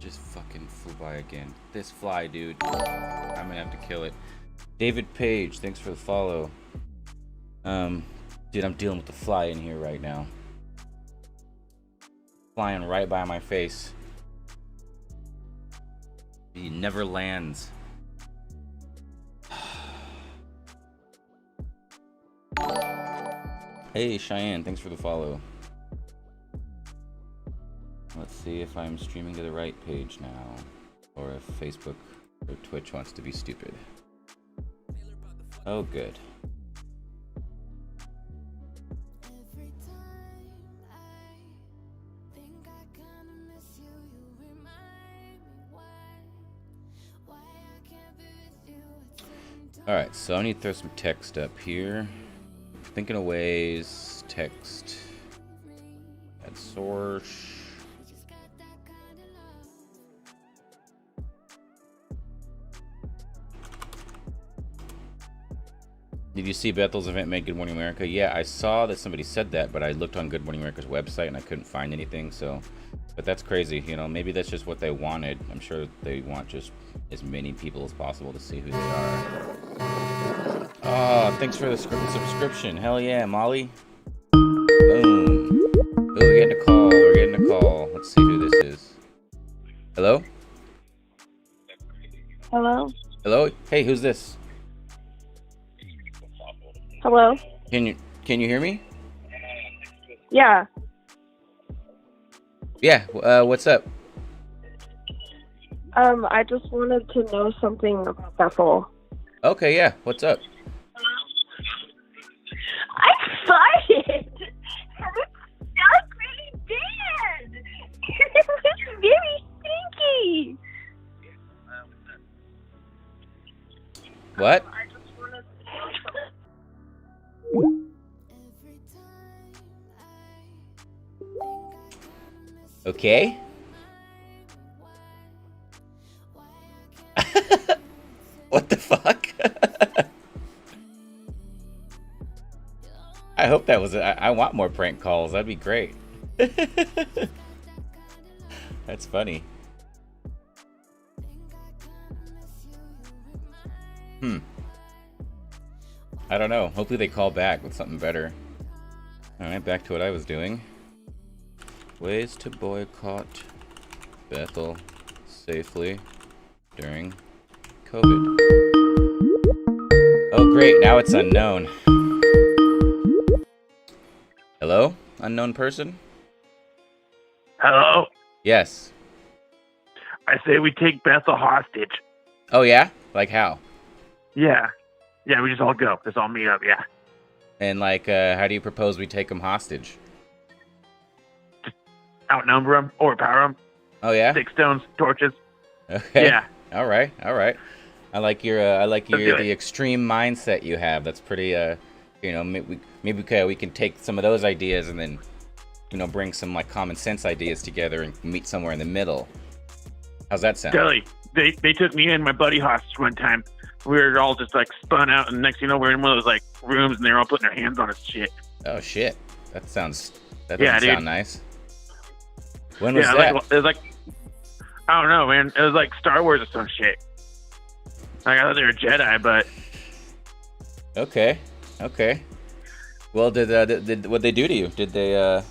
just fucking flew by again. This fly, dude. I'm gonna have to kill it. David Page, thanks for the follow. Dude, I'm dealing with the fly in here right now. Flying right by my face. He never lands. Hey, Cheyenne, thanks for the follow. Let's see if I'm streaming to the right page now, or if Facebook or Twitch wants to be stupid. Oh, good. Alright, so I need to throw some text up here. Thinking of ways, text, add source. Did you see Bethel's event made Good Morning America? Yeah, I saw that somebody said that, but I looked on Good Morning America's website and I couldn't find anything, so... But that's crazy, you know, maybe that's just what they wanted. I'm sure they want just as many people as possible to see who they are. Oh, thanks for the subscription. Hell yeah, Molly. Boom. Oh, we're getting a call. We're getting a call. Let's see who this is. Hello? Hello? Hello? Hey, who's this? Hello? Can you hear me? Yeah. Yeah, what's up? I just wanted to know something about Bethel. Okay, yeah, what's up? I'm excited! It's not really bad! It was very stinky! What? I just wanted to know something. Okay. What the fuck? I hope that was I want more prank calls. That'd be great. That's funny. I don't know. Hopefully they call back with something better. Alright, back to what I was doing. Ways to boycott Bethel safely during COVID. Oh great, now it's unknown. Hello? Unknown person? Hello? Yes. I say we take Bethel hostage. Oh yeah? Like how? Yeah. Yeah, we just all go. Just all meet up, yeah. And like, how do you propose we take them hostage? Outnumber them, overpower them. Oh yeah? Stick stones, torches. Okay. Yeah. All right. I like your the extreme mindset you have. That's pretty you know, maybe we can take some of those ideas and then, you know, bring some like common sense ideas together and meet somewhere in the middle. How's that sound? Kelly, they took me and my buddy hostage one time. We were all just like spun out, and next thing you know, we're in one of those like rooms, and they're all putting their hands on us shit. Oh shit. That doesn't Yeah, sound dude. nice. When was that? Like, it was like, I don't know, man. It was like Star Wars or some shit. Like, I thought they were Jedi, but Okay. Well, did what they do to you? Did they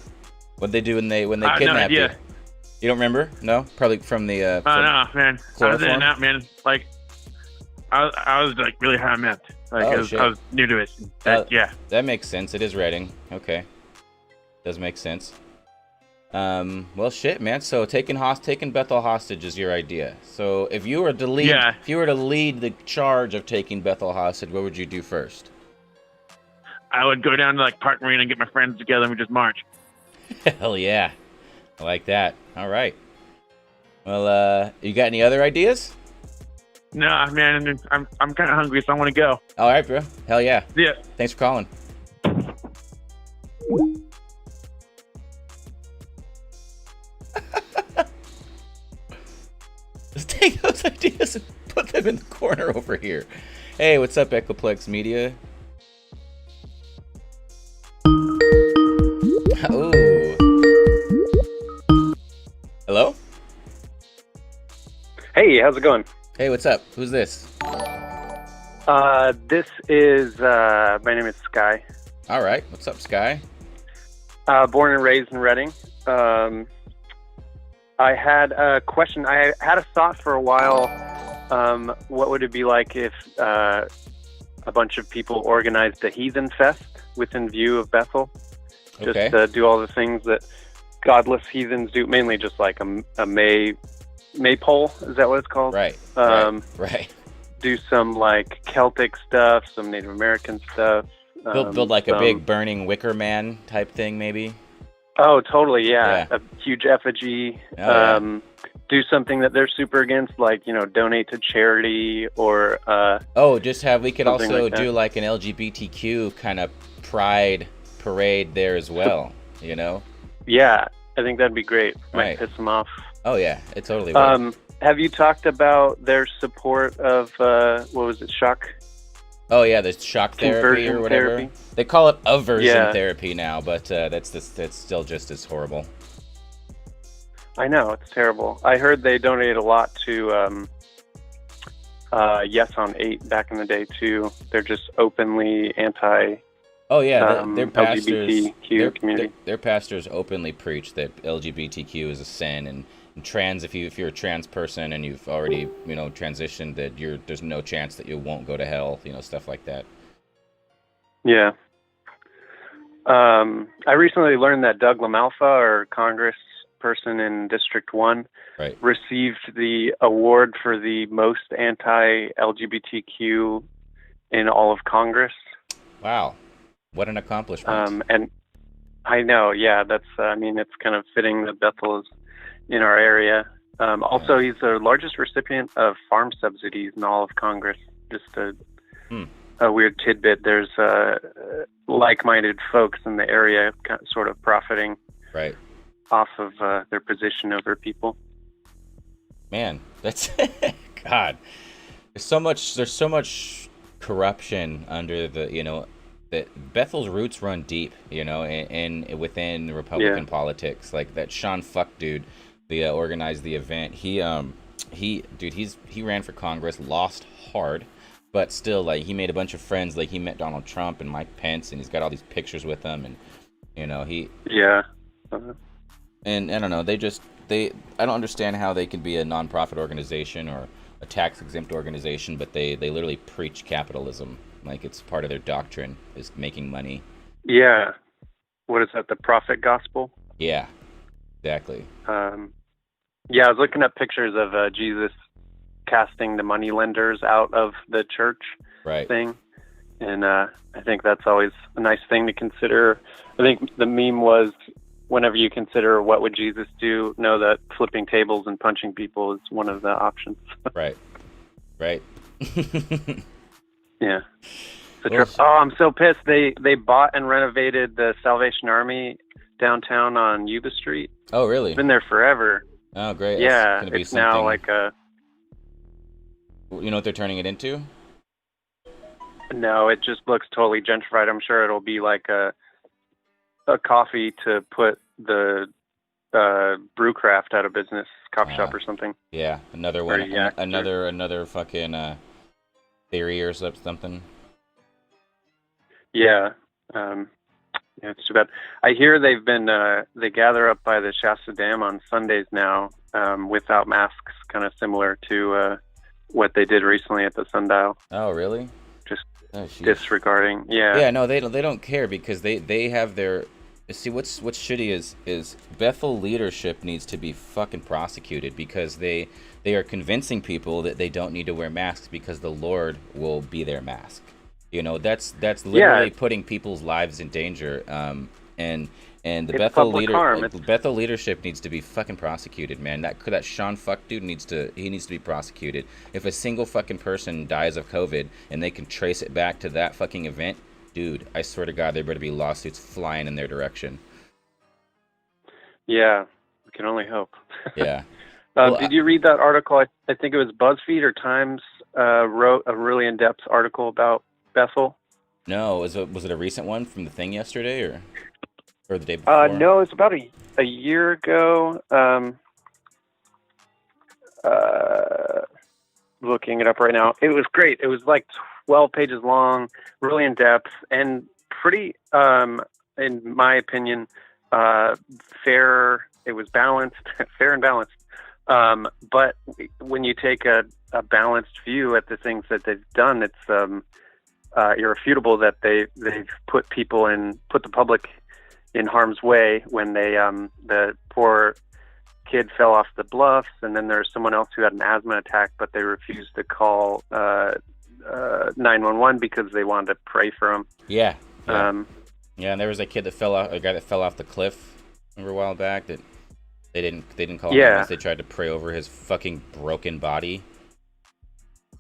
what they do when they kidnapped no idea. you? You don't remember? No, probably from the. I don't know, man. I was in and chloroform? out, man. Like, I was like really high on meth. Like, Oh, I was shit. new to it. Yeah. That makes sense. It is Reading. Okay, does make sense. Well, shit, man. So taking Bethel hostage is your idea. So if you were to lead, if you were to lead the charge of taking Bethel hostage, what would you do first? I would go down to like Park Marine and get my friends together and we just march. Hell yeah, I like that. All right. Well, you got any other ideas? Nah, man. I'm kind of hungry, so I want to go. All right, bro. Hell yeah. Yeah. Thanks for calling. Let's take those ideas and put them in the corner over here. Hey, what's up, Echoplex Media? Oh. Hello? Hey, how's it going? Hey, what's up? Who's this? This is, my name is Sky. All right. What's up, Sky? Born and raised in Reading. I had a question. I had a thought for a while. What would it be like if a bunch of people organized a heathen fest within view of Bethel? Just Okay. do all the things that godless heathens do, mainly just like a maypole. Is that what it's called? Right. Right. Do some like Celtic stuff, some Native American stuff. Build like a big burning wicker man type thing, maybe. Oh, totally, yeah. A huge effigy. Oh, Do something that they're super against, like, donate to charity or... we could something also like that. do like an LGBTQ kind of pride parade there as well, Yeah, I think that'd be great. Might Right. piss them off. Oh, yeah, it totally would. Have you talked about their support of, shock? Oh, yeah, there's shock therapy Conversion or whatever. therapy? They call it aversion Yeah. therapy now, but that's still just as horrible. I know, it's terrible. I heard they donated a lot to Yes on 8 back in the day, too. They're just openly anti... Oh yeah, their pastors, LGBTQ community. Their pastors openly preach that LGBTQ is a sin, and trans. If you're a trans person and you've already transitioned, that there's no chance that you won't go to hell. Stuff like that. Yeah. I recently learned that Doug LaMalfa, or Congress person in District 1, Right. received the award for the most anti-LGBTQ in all of Congress. Wow, what an accomplishment! And I know, yeah, that's, it's kind of fitting that Bethel is in our area. Also, he's the largest recipient of farm subsidies in all of Congress. Just a weird tidbit. There's like-minded folks in the area sort of profiting Right. off of their position over people. Man, that's God. There's so much corruption under that Bethel's roots run deep, and within Republican politics. Like that Sean Fuck dude, organized the event. He ran for Congress, lost hard, but still, like, he made a bunch of friends. Like, he met Donald Trump and Mike Pence, and he's got all these pictures with them, and he. Yeah. And I don't know, I don't understand how they can be a nonprofit organization or a tax-exempt organization, but they literally preach capitalism. Like, it's part of their doctrine, is making money. Yeah. What is that, the profit gospel? Yeah, exactly. Yeah, I was looking at pictures of Jesus casting the money lenders out of the church Right. thing. And I think that's always a nice thing to consider. I think the meme was, whenever you consider what would Jesus do, know that flipping tables and punching people is one of the options. Right. Yeah. Oh, I'm so pissed. They bought and renovated the Salvation Army downtown on Yuba Street. Oh, really? It's been there forever. Oh, great. Yeah, It's, gonna be it's now like a... You know what they're turning it into? No, it just looks totally gentrified. I'm sure it'll be like a coffee to put the Brewcraft out of business, coffee shop or something. Yeah, another Or one. Yak, Another fucking theory or something. Yeah. Yeah, it's too bad. I hear they've been they gather up by the Shasta Dam on Sundays now, without masks, kind of similar to what they did recently at the Sundial. Oh, really? Just sheesh. disregarding. Yeah. Yeah, no, they don't care because they have their. See, what's shitty is Bethel leadership needs to be fucking prosecuted because they are convincing people that they don't need to wear masks because the Lord will be their mask. That's literally putting people's lives in danger. And the Bethel leadership needs to be fucking prosecuted, man. That Sean Fuck dude needs to be prosecuted. If a single fucking person dies of COVID and they can trace it back to that fucking event, dude, I swear to God, there better be lawsuits flying in their direction. Yeah, we can only hope. Yeah. Did you read that article? I think it was BuzzFeed or Times wrote a really in-depth article about Bethel. No, was it a recent one from the thing yesterday or the day before? No, it's about a year ago. looking it up right now. It was great. It was like 12 pages long, really in depth, and pretty, in my opinion, fair. It was balanced, fair and balanced. But when you take a balanced view at the things that they've done, it's irrefutable that they've put the public in harm's way when the poor kid fell off the bluffs, and then there's someone else who had an asthma attack, but they refused to call 911 because they wanted to pray for him. Yeah. Yeah, and there was a guy that fell off the cliff. Remember a while back that they didn't call him unless they tried to pray over his fucking broken body.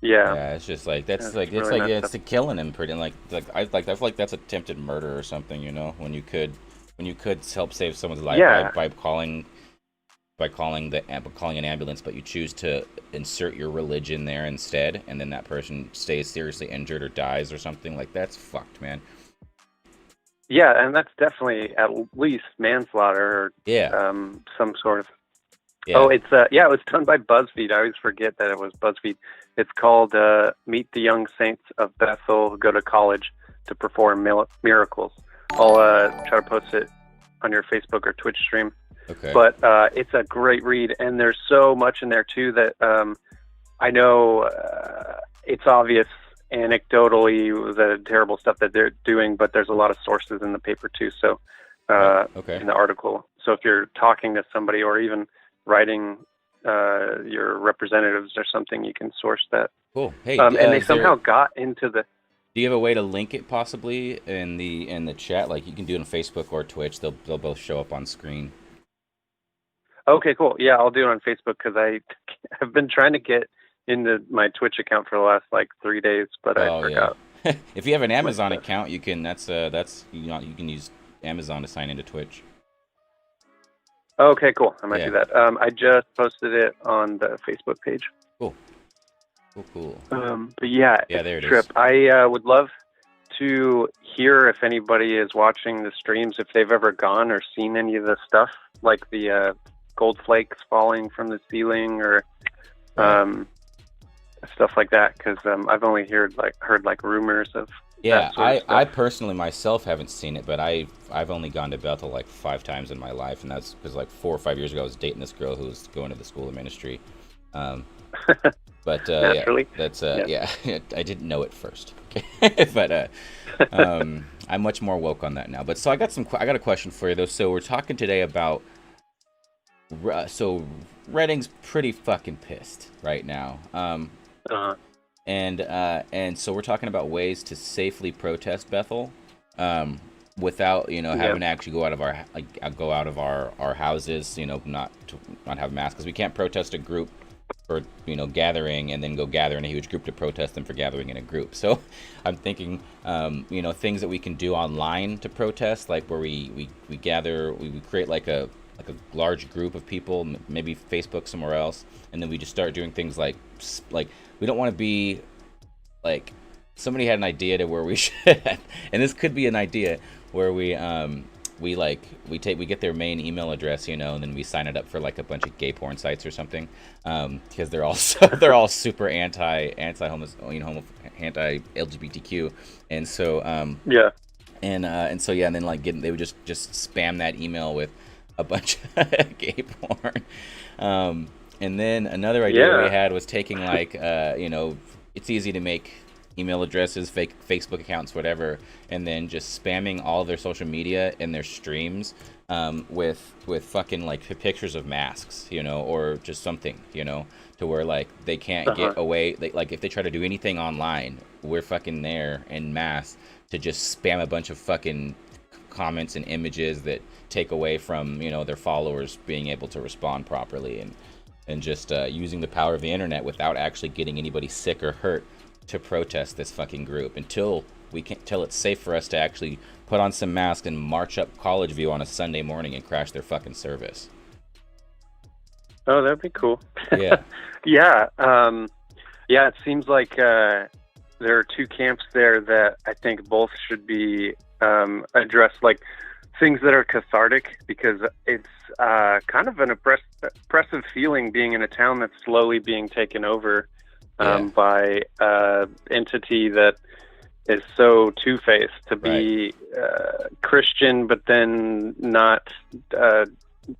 Yeah, it's just like it's to killing him pretty I feel like that's attempted murder or something, you know, when you could help save someone's life by calling an ambulance, but you choose to insert your religion there instead, and then that person stays seriously injured or dies or something. Like, that's fucked, man. Yeah, and that's definitely at least manslaughter or some sort of. Yeah. Oh, it was done by BuzzFeed. I always forget that it was BuzzFeed. It's called "Meet the Young Saints of Bethel Who Go to College to Perform Miracles." I'll try to post it on your Facebook or Twitch stream. Okay. But it's a great read, and there's so much in there too that I know it's obvious anecdotally the terrible stuff that they're doing, but there's a lot of sources in the paper too. So in the article. So if you're talking to somebody or even writing your representatives or something, you can source that. Cool. Hey, and they somehow got into the. Do you have a way to link it possibly in the chat? Like, you can do it on Facebook or Twitch. They'll both show up on screen. Okay, cool. Yeah, I'll do it on Facebook because I've been trying to get into my Twitch account for the last 3 days, but I forgot. Yeah. If you have an Amazon account, you can you can use Amazon to sign into Twitch. Okay, cool. I might do that. I just posted it on the Facebook page. Cool. But yeah, there it Trip. is. I would love to hear if anybody is watching the streams, if they've ever gone or seen any of the stuff, like the gold flakes falling from the ceiling or stuff like that, because I've only heard rumors of that sort of stuff. I personally myself haven't seen it, but I've only gone to Bethel 5 times in my life, and that's because 4 or 5 years ago I was dating this girl who was going to the school of ministry. But naturally, that's I didn't know it first. Okay. But I'm much more woke on that now. But so I got a question for you though. So we're talking today about so Redding's pretty fucking pissed right now. And so we're talking about ways to safely protest Bethel, without having to actually go out of our houses, not have masks, because we can't protest a group for gathering and then go gather in a huge group to protest them for gathering in a group. So I'm thinking things that we can do online to protest, like where we gather, we create like a large group of people, maybe Facebook somewhere else, and then we just start doing things like we don't want to be like, somebody had an idea to where we should and this could be an idea where we get their main email address, and then we sign it up for like a bunch of gay porn sites or something, because they're all super anti LGBTQ, and so and then they would just spam that email with a bunch of gay porn, and then another idea we had was taking it's easy to make email addresses, fake Facebook accounts, whatever, and then just spamming all of their social media and their streams with fucking pictures of masks, or just something, to where they can't get away. If they try to do anything online, we're fucking there en masse to just spam a bunch of fucking comments and images that take away from their followers being able to respond properly, and just using the power of the internet without actually getting anybody sick or hurt to protest this fucking group until it's safe for us to actually put on some masks and march up College View on a Sunday morning and crash their fucking service. Oh, that'd be cool. Yeah. It seems like there are two camps there that I think both should be addressed, like things that are cathartic, because it's kind of an oppressive feeling being in a town that's slowly being taken over by entity that is so two-faced to be Christian, but then not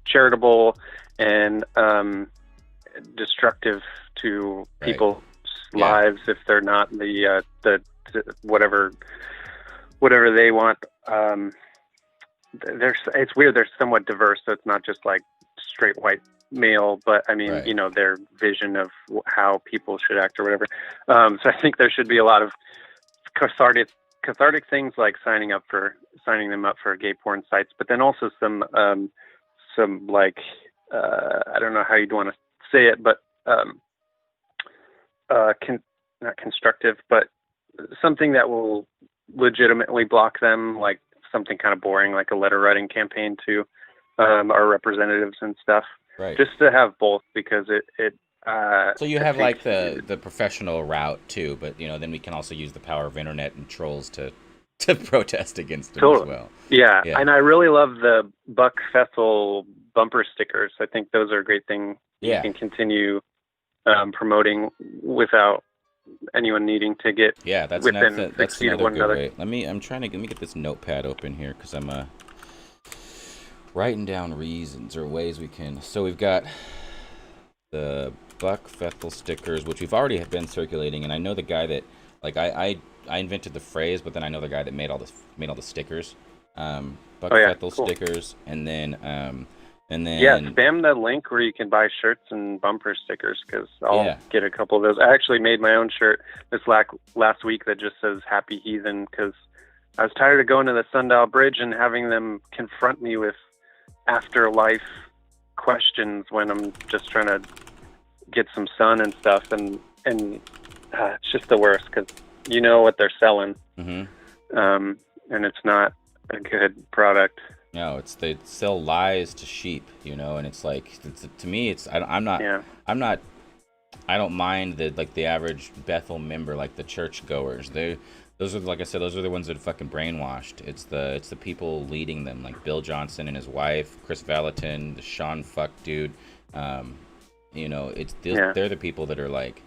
charitable and destructive to people's lives if they're not the whatever they want. It's weird. They're somewhat diverse, so it's not just like straight white male, but I mean, their vision of how people should act or whatever. So I think there should be a lot of cathartic things like signing them up for gay porn sites, but then also some like I don't know how you'd want to say it, but not constructive, but something that will legitimately block them, like something kind of boring, like a letter writing campaign to our representatives and stuff. Right. Just to have both, because it so you have like the professional route too, but then we can also use the power of internet and trolls to protest against them as well. Yeah, and I really love the Buck Bethel bumper stickers. I think those are a great thing. You can continue promoting without anyone needing to get within 6 feet of one another. Way. Let me get this notepad open here because I'm writing down reasons or ways we can. So we've got the Buck Bethel stickers, which we've already been circulating, and I know the guy that I invented the phrase, but then I know the guy that made all the stickers. Buck Bethel stickers, and then spam the link where you can buy shirts and bumper stickers, because I'll get a couple of those. I actually made my own shirt this last week that just says Happy Heathen, because I was tired of going to the Sundial Bridge and having them confront me with afterlife questions when I'm just trying to get some sun and stuff, and it's just the worst, because you know what they're selling, and it's not a good product. No, they sell lies to sheep, and it's like, to me, it's I don't mind the average Bethel member, like the church goers. Those are, like I said, those are the ones that are fucking brainwashed. It's the people leading them, like Bill Johnson and his wife, Chris Valentin, the Sean fuck dude. They're the people that are like,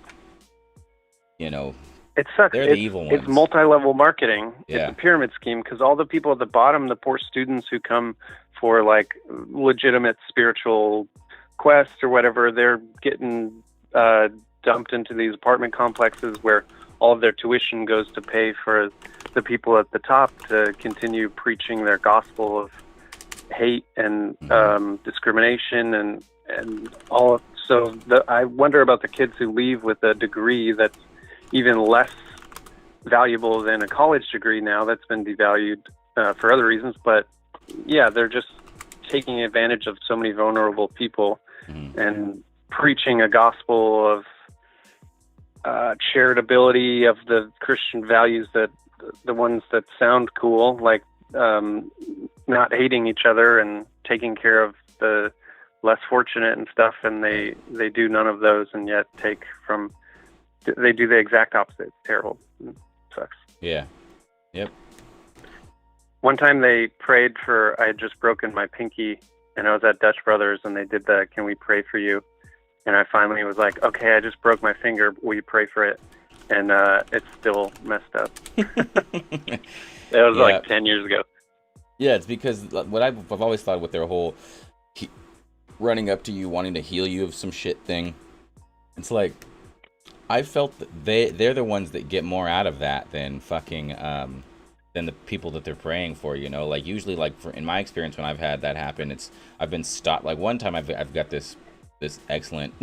it sucks. They're the evil ones. It's multi-level marketing. Yeah. It's a pyramid scheme, because all the people at the bottom, the poor students who come for like legitimate spiritual quests or whatever, they're getting dumped into these apartment complexes where all of their tuition goes to pay for the people at the top to continue preaching their gospel of hate and discrimination and all. So I wonder about the kids who leave with a degree that's even less valuable than a college degree now, that's been devalued for other reasons. But yeah, they're just taking advantage of so many vulnerable people and preaching a gospel of charitability, of the Christian values, that the ones that sound cool, like not hating each other and taking care of the less fortunate and stuff. And they do none of those, and yet they do the exact opposite. It's terrible. It sucks. Yeah. Yep. One time they prayed I had just broken my pinky, and I was at Dutch Brothers, and they did the "Can we pray for you?" And I finally was like, "Okay, I just broke my finger. Will you pray for it?" And it's still messed up. It was like 10 years ago. Yeah, it's because what I've always thought with their whole running up to you, wanting to heal you of some shit thing. It's like, I felt that they're the ones that get more out of that than fucking than the people that they're praying for. Like usually, like in my experience, when I've had that happen, I've been stopped. Like one time, I've got this excellent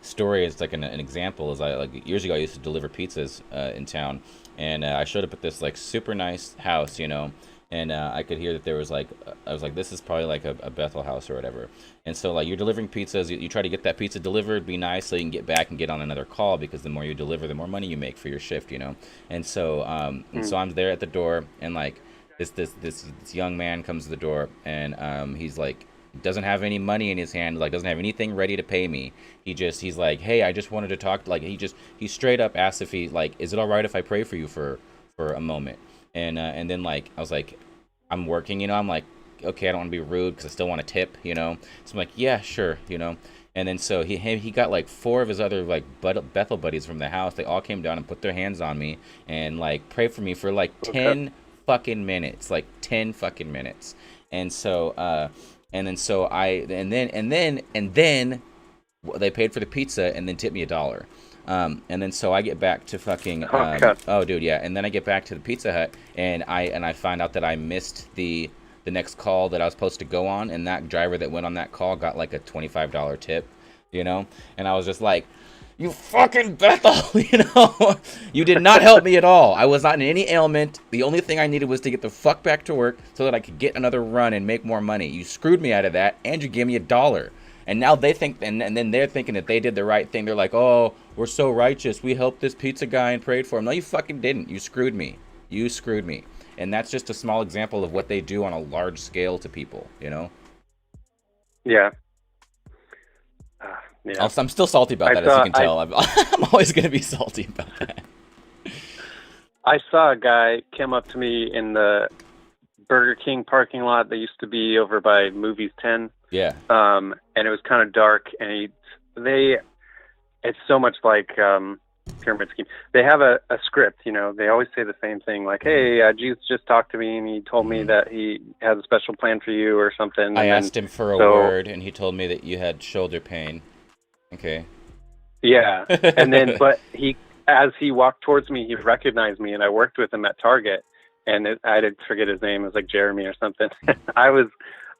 story. It's like an example. Is years ago, I used to deliver pizzas in town, and I showed up at this like super nice house, and I could hear that there was like, I was like, this is probably like a Bethel house or whatever. And so like you're delivering pizzas, you try to get that pizza delivered, be nice so you can get back and get on another call, because the more you deliver, the more money you make for your shift, And so so I'm there at the door, and like this young man comes to the door, and he's like, doesn't have any money in his hand, like doesn't have anything ready to pay me. He's like, hey, I just wanted to talk. Like he straight up asked if is it all right if I pray for you for a moment? And then like I was like, I'm working, I'm like, okay, I don't want to be rude because I still want to tip, So I'm like, yeah, sure, And And then so he got like 4 of his other like Bethel buddies from the house. They all came down and put their hands on me and like prayed for me for like 10 fucking minutes, like 10 fucking minutes. And so and then they paid for the pizza and then tipped me $1. And then so I get back to fucking oh dude, yeah. And then I get back to the Pizza Hut and I find out that I missed the next call that I was supposed to go on, and that driver that went on that call got like a $25 tip, you know? And I was just like, you fucking Bethel, you know? You did not help me at all. I was not in any ailment. The only thing I needed was to get the fuck back to work so that I could get another run and make more money. You screwed me out of that, and you gave me $1. And now they think, and then they're thinking that they did the right thing. They're like, oh, we're so righteous. We helped this pizza guy and prayed for him. No, you fucking didn't. You screwed me. You screwed me. And that's just a small example of what they do on a large scale to people, you know? Yeah. I'm still salty about that, as you can tell. I'm always going to be salty about that. I saw a guy come up to me in the Burger King parking lot that used to be over by Movies 10. Yeah. And it was kind of dark, and it's so much like pyramid scheme. They have a script, you know. They always say the same thing, like, hey, Jesus just talked to me and he told me that he has a special plan for you or something. I asked him for a word and he told me that you had shoulder pain. Okay. Yeah. And then, but as he walked towards me, he recognized me, and I worked with him at Target, and I did forget his name. It was like Jeremy or something.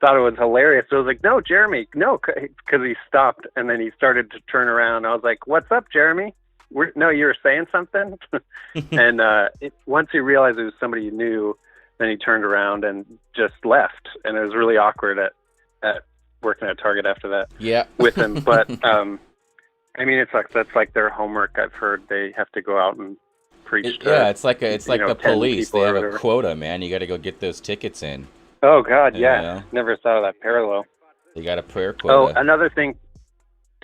Thought it was hilarious. So I was like, no, Jeremy, no, because he stopped, and then he started to turn around. I was like, what's up, Jeremy? No, you were saying something? And once he realized it was somebody he knew, then he turned around and just left. And it was really awkward at working at Target after that. Yeah. With him. But, I mean, that's like their homework. I've heard they have to go out and preach to, yeah, it's like the police. They have a whatever. quota, man. You got to go get those tickets in. Oh, God, yeah. know? Never thought of that parallel. They got a prayer quota. Oh, another thing,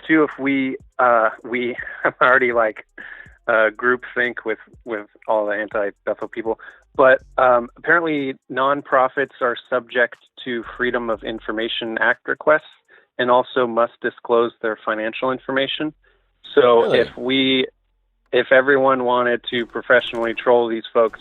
too, if we I'm already like group think with all the anti-Bethel people, but apparently nonprofits are subject to Freedom of Information Act requests and also must disclose their financial information. So Really? if everyone wanted to professionally troll these folks,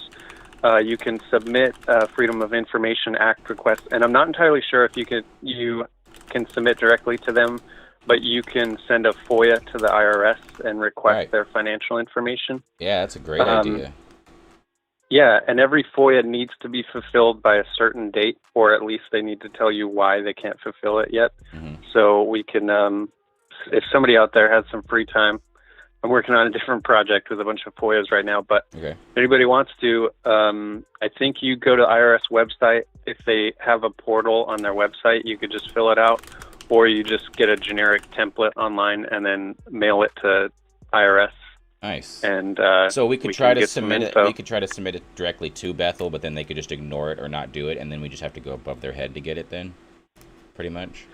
you can submit a Freedom of Information Act request, and I'm not entirely sure if you can submit directly to them, but you can send a FOIA to the IRS and request their financial information. Yeah, that's a great idea. Yeah, and every FOIA needs to be fulfilled by a certain date, or at least they need to tell you why they can't fulfill it yet. Mm-hmm. So we can, if somebody out there has some free time, I'm working on a different project with a bunch of FOIAs right now, but if anybody wants to, I think you go to IRS website. If they have a portal on their website, you could just fill it out, or you just get a generic template online and then mail it to IRS. Nice. And so we could try to submit it. We could try to submit it directly to Bethel, but then they could just ignore it or not do it, and then we just have to go above their head to get it. Then, pretty much.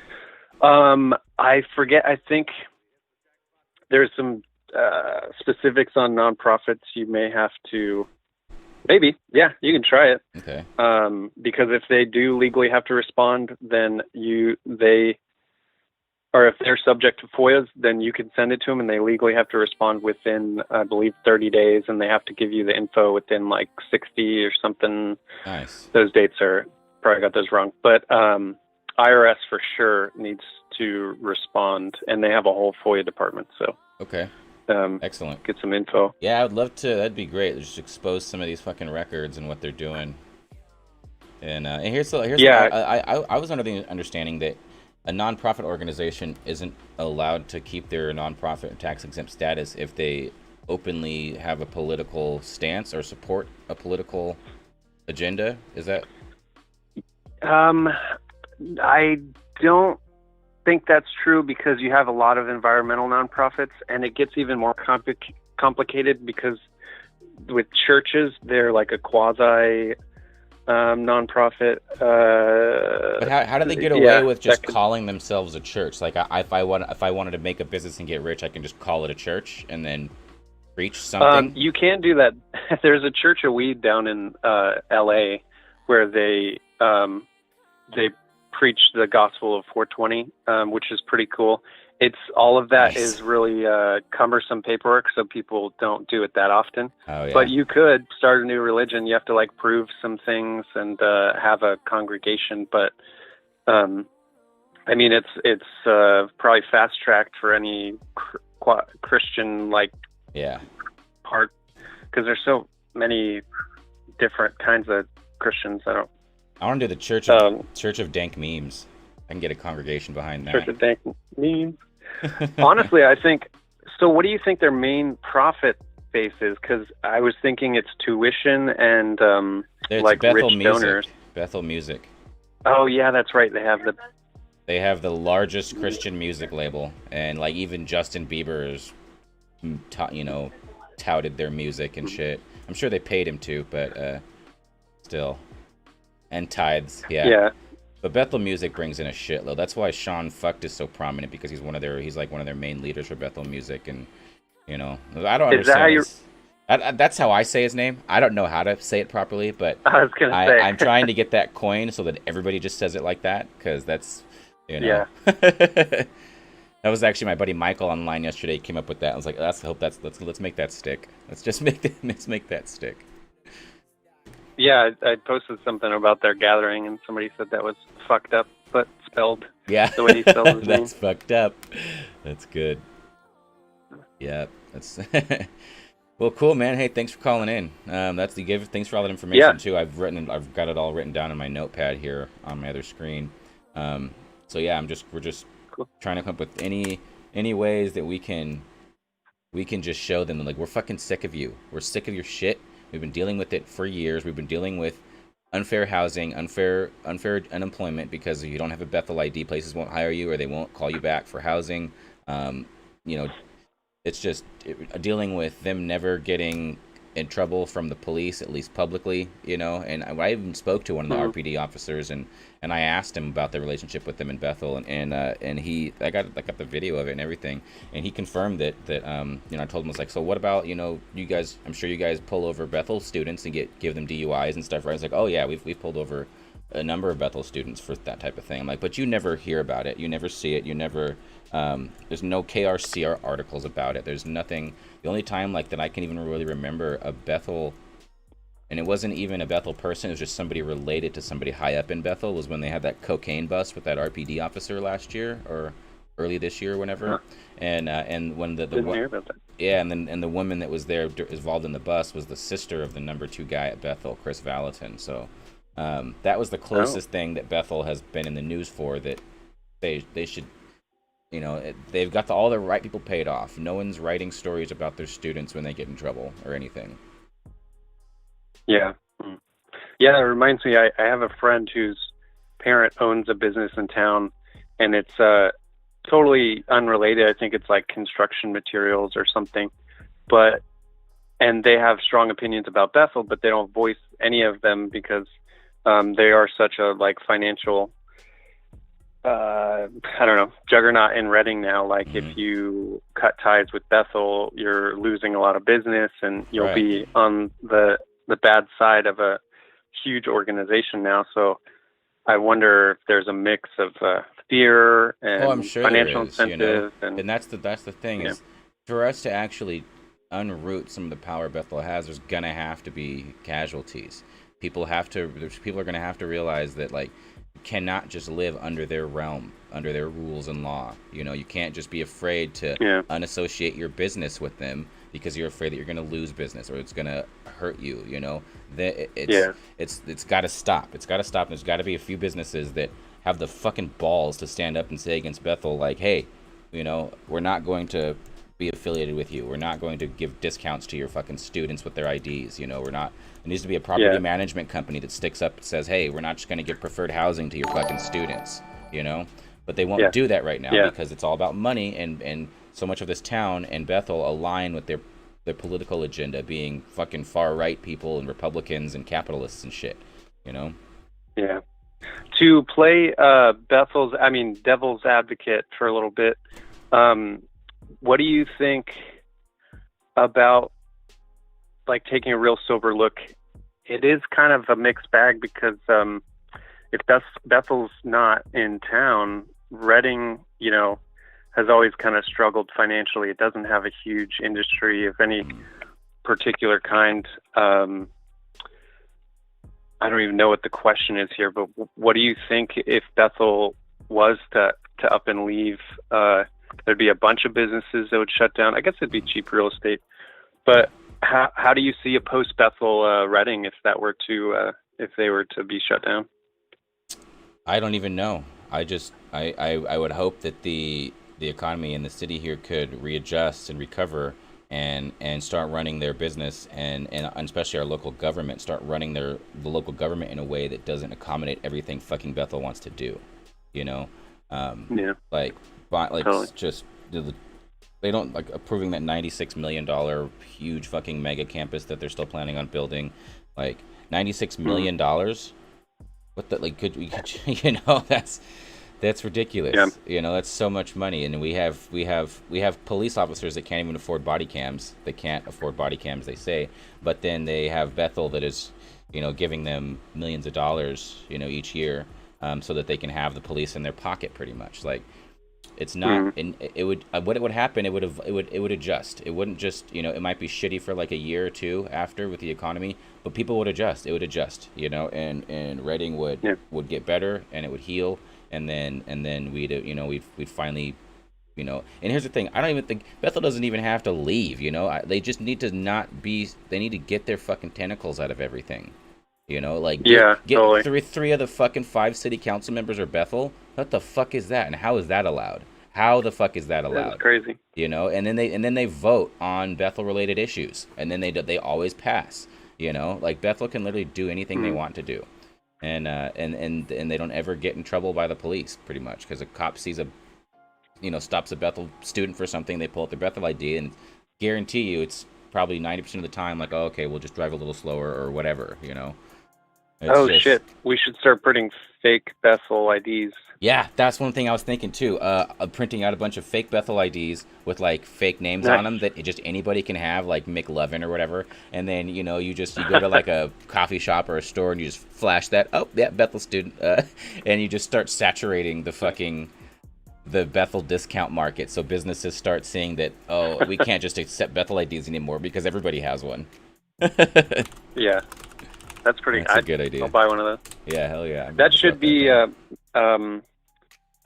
I forget. I think there's some specifics on nonprofits. You may have to. Maybe, yeah, you can try it. Okay. Because if they do legally have to respond, then or if they're subject to FOIAs, then you can send it to them, and they legally have to respond within, I believe, 30 days, and they have to give you the info within like 60 or something. Nice. Those dates are, probably got those wrong. But IRS for sure needs to respond, and they have a whole FOIA department. So okay. Excellent. Get some info. Yeah, I would love to. That'd be great. Just expose some of these fucking records and what they're doing. And here's I was under the understanding that a nonprofit organization isn't allowed to keep their nonprofit tax exempt status if they openly have a political stance or support a political agenda. Is that? I don't think that's true, because you have a lot of environmental nonprofits, and it gets even more complicated because with churches, they're like a quasi nonprofit. But how do they get away with just calling themselves a church? Like, if I wanted to make a business and get rich, I can just call it a church and then preach something. You can do that. There's a Church of Weed down in L.A. where they preach the gospel of 420, which is pretty cool. it's all of that Nice. is really cumbersome paperwork, so people don't do it that often. Oh yeah. But you could start a new religion. You have to like prove some things and have a congregation. But I mean, it's probably fast tracked for any Christian like Yeah. part, because there's so many different kinds of Christians. I want to do the Church of Dank Memes. I can get a congregation behind that. Church of Dank Memes. Honestly, I think so. What do you think their main profit base is? Because I was thinking it's tuition and It's like Bethel rich Music. donors. Bethel Music. Oh yeah, that's right. They have the largest Christian music label, and like even Justin Bieber's, touted their music and shit. I'm sure they paid him to, but still, and tithes. Yeah. Yeah. But Bethel Music brings in a shitload. That's why Sean Fucked is so prominent, because he's like one of their main leaders for Bethel Music, and I don't understand. That's how I say his name. I don't know how to say it properly, but I was gonna say I'm trying to get that coin so that everybody just says it like that, because that's Yeah. That was actually my buddy Michael online yesterday. He came up with that. I was like, let's make that stick. Let's make that stick. Yeah, I posted something about their gathering, and somebody said that was fucked up, but spelled the way he spelled his name. That's fucked up. That's good. Yeah, that's well, cool, man. Hey, thanks for calling in. Thanks for all that information too. I've got it all written down in my notepad here on my other screen. So yeah, we're just cool. Trying to come up with any ways that we can just show them, like, we're fucking sick of you. We're sick of your shit. We've been dealing with it for years. We've been dealing with unfair housing, unfair unemployment, because if you don't have a Bethel ID, places won't hire you or they won't call you back for housing. It's just dealing with them never getting in trouble from the police, at least publicly, and I even spoke to one of the RPD officers, and I asked him about the relationship with them in Bethel, and I got the video of it and everything, and he confirmed that I told him, I was like, so what about, you guys, I'm sure you guys pull over Bethel students and give them DUIs and stuff, right? I was like, oh yeah, we've pulled over a number of Bethel students for that type of thing. I'm like, but you never hear about it, you never see it, you never there's no KRCR articles about it. There's nothing. The only time that I can even really remember a Bethel, and it wasn't even a Bethel person, it was just somebody related to somebody high up in Bethel, was when they had that cocaine bust with that RPD officer last year or early this year or whenever. And when Didn't hear about that. Yeah, and the woman that was there involved in the bust was the sister of the number 2 guy at Bethel, Chris Valentin. So that was the closest thing that Bethel has been in the news for, that they should. They've got all the right people paid off. No one's writing stories about their students when they get in trouble or anything. Yeah. Yeah, it reminds me, I have a friend whose parent owns a business in town, and it's totally unrelated. I think it's like construction materials or something. And they have strong opinions about Bethel, but they don't voice any of them because they are such a financial juggernaut in Reading now. If you cut ties with Bethel, you're losing a lot of business, and you'll be on the bad side of a huge organization now. So I wonder if there's a mix of fear and I'm sure financial there is, incentive, and that's the thing is, for us to actually unroot some of the power Bethel has, there's gonna have to be casualties. People are gonna have to realize that you cannot just live under their realm, under their rules and law. You can't just be afraid to unassociate your business with them because you're afraid that you're going to lose business or it's going to hurt you. It's got to stop. It's got to stop. There's got to be a few businesses that have the fucking balls to stand up and say against Bethel, hey, we're not going to be affiliated with you. We're not going to give discounts to your fucking students with their IDs. We're not. There needs to be a property management company that sticks up and says, hey, we're not just going to give preferred housing to your fucking students, But they won't do that right now because it's all about money, and so much of this town and Bethel align with their political agenda, being fucking far-right people and Republicans and capitalists and shit, Yeah. To play devil's advocate for a little bit, what do you think about taking a real sober look? It is kind of a mixed bag because if Bethel's not in town, Reading, has always kind of struggled financially. It doesn't have a huge industry of any particular kind. I don't even know what the question is here, but what do you think if Bethel was to up and leave? There'd be a bunch of businesses that would shut down. I guess it'd be cheap real estate. But how do you see a post Bethel Reading if that were to if they were to be shut down? I don't even know. I would hope that the economy in the city here could readjust and recover and start running their business and especially our local government start running the local government in a way that doesn't accommodate everything fucking Bethel wants to do. You know? Yeah. Like totally. Just they don't like approving that $96 million huge fucking mega campus that they're still planning on building. Like $96 million. What the like could we you know that's ridiculous. Yeah. You know, that's so much money, and we have police officers that can't even afford body cams. They can't afford body cams, they say, but then they have Bethel that is, you know, giving them millions of dollars, you know, each year, so that they can have the police in their pocket, pretty much. Like, it's not, and it would what would happen? It would adjust. It wouldn't just, you know, it might be shitty for like a year or two after with the economy, but people would adjust. It would adjust, you know, and Reading would get better and it would heal. And then we'd finally, you know. And here's the thing: I don't even think Bethel doesn't even have to leave. You know, they just need to not be. They need to get their fucking tentacles out of everything. You know, like get totally. three of the fucking 5 city council members are Bethel. What the fuck is that? And how is that allowed? How the fuck is that allowed? That's crazy. You know, and then they vote on Bethel related issues, and then they always pass. You know, like Bethel can literally do anything they want to do. And they don't ever get in trouble by the police, pretty much, because a cop stops a Bethel student for something, they pull out their Bethel ID, and guarantee you it's probably 90% of the time like, oh, okay, we'll just drive a little slower or whatever, you know. Shit, we should start putting fake Bethel IDs. Yeah, that's one thing I was thinking too. Printing out a bunch of fake Bethel IDs with like fake names on them that just anybody can have, like McLovin or whatever. And then you go to like a coffee shop or a store and you just flash that. Oh, yeah, Bethel student, and you just start saturating the Bethel discount market. So businesses start seeing that, oh, we can't just accept Bethel IDs anymore because everybody has one. Yeah. That's a good idea. I'll buy one of those. Yeah, hell yeah. That should be.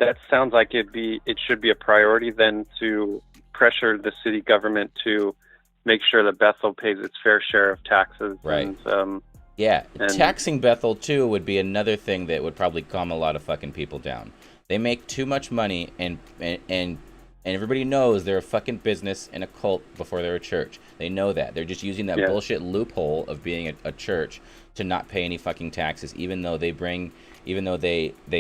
That sounds like it should be a priority then to pressure the city government to make sure that Bethel pays its fair share of taxes. Right. And, taxing Bethel too would be another thing that would probably calm a lot of fucking people down. They make too much money, and everybody knows they're a fucking business and a cult before they're a church. They know that. They're just using that bullshit loophole of being a church to not pay any fucking taxes, even though they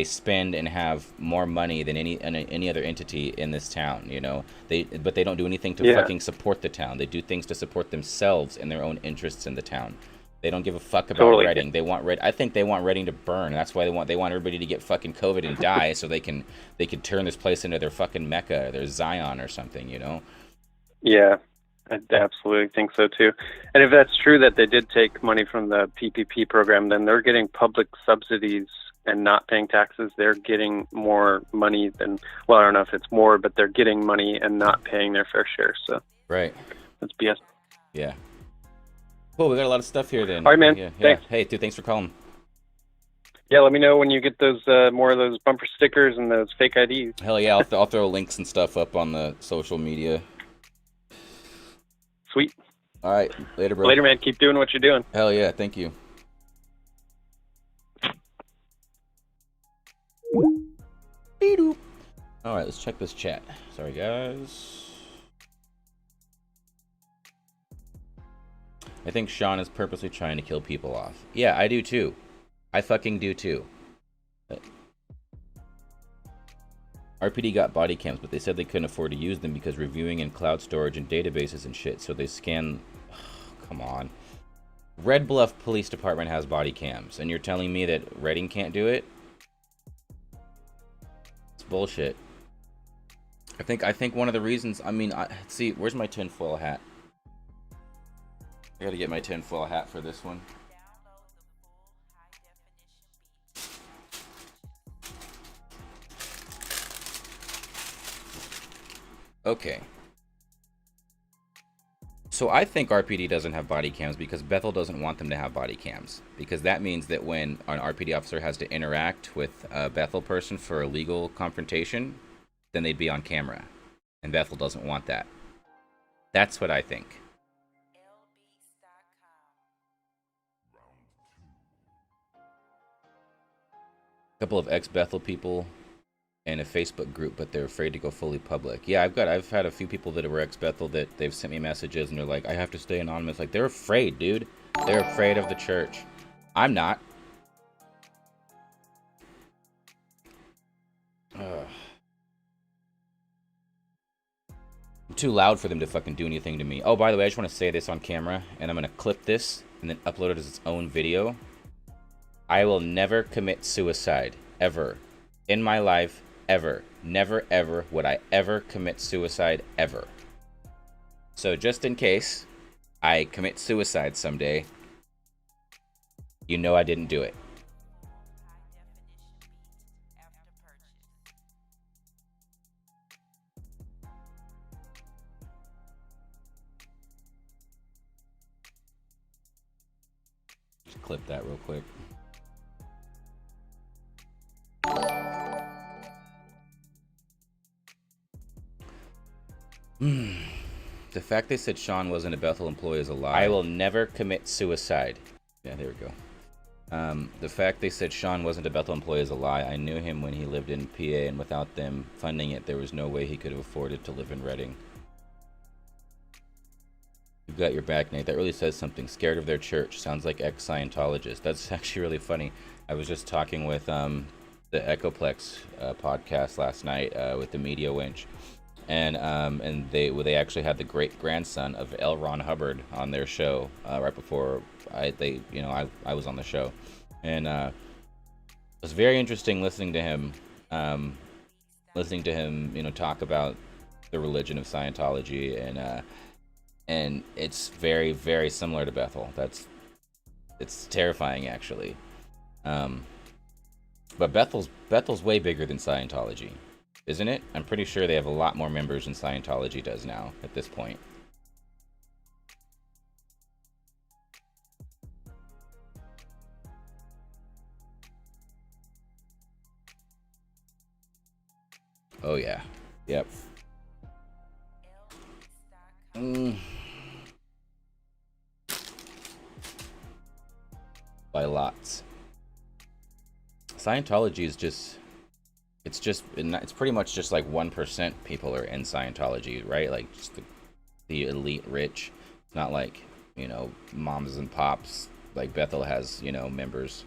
spend and have more money than any other entity in this town, you know. But they don't do anything to fucking support the town. They do things to support themselves and their own interests in the town. They don't give a fuck about Reading. They want I think they want Reading to burn. That's why they want everybody to get fucking COVID and die, so they can turn this place into their fucking Mecca, their Zion or something, you know. Yeah, I absolutely think so too. And if that's true that they did take money from the PPP program, then they're getting public subsidies and not paying taxes. They're getting more money than, well, I don't know if it's more, but they're getting money and not paying their fair share. So right, that's BS. Yeah. Cool, we got a lot of stuff here then. All right, man. Yeah. Thanks. Hey, dude, thanks for calling. Yeah, let me know when you get those more of those bumper stickers and those fake IDs. Hell yeah, I'll throw links and stuff up on the social media. Sweet. All right, later, bro. Later, man. Keep doing what you're doing. Hell yeah, thank you. All right, let's check this chat. Sorry, guys. I think Sean is purposely trying to kill people off. Yeah, I do too. I fucking do too. RPD got body cams, but they said they couldn't afford to use them because reviewing in cloud storage and databases and shit, so they scan... come on. Red Bluff Police Department has body cams, and you're telling me that Reading can't do it? It's bullshit. I think one of the reasons... see, where's my tinfoil hat? I gotta get my tinfoil hat for this one. Okay. So I think RPD doesn't have body cams because Bethel doesn't want them to have body cams. Because that means that when an RPD officer has to interact with a Bethel person for a legal confrontation, then they'd be on camera. And Bethel doesn't want that. That's what I think. A couple of ex-Bethel people in a Facebook group, but they're afraid to go fully public. Yeah, I've had a few people that were ex-Bethel that they've sent me messages and they're like, I have to stay anonymous. Like, they're afraid, dude. They're afraid of the church. I'm not. Ugh. I'm too loud for them to fucking do anything to me. Oh, by the way, I just want to say this on camera, and I'm going to clip this and then upload it as its own video. I will never commit suicide, ever. In my life, ever. Never, ever would I ever commit suicide, ever. So just in case I commit suicide someday, you know I didn't do it. Just clip that real quick. The fact they said Sean wasn't a Bethel employee is a lie. I will never commit suicide. Yeah, there we go. The fact they said Sean wasn't a Bethel employee is a lie. I knew him when he lived in PA, and without them funding it, there was no way he could have afforded to live in Reading. You've got your back, Nate. That really says something. Scared of their church. Sounds like ex-Scientologist. That's actually really funny. I was just talking with the Echoplex podcast last night with the Media Winch. And they actually had the great grandson of L. Ron Hubbard on their show right before I was on the show, and it was very interesting listening to him talk about the religion of Scientology, and it's very, very similar to Bethel. It's terrifying actually, but Bethel's way bigger than Scientology. Isn't it? I'm pretty sure they have a lot more members than Scientology does now at this point. Oh yeah. Yep. By lots. Scientology is just... It's pretty much just like 1% people are in Scientology, right? Like just the elite rich. It's not like, moms and pops. Like Bethel has, members.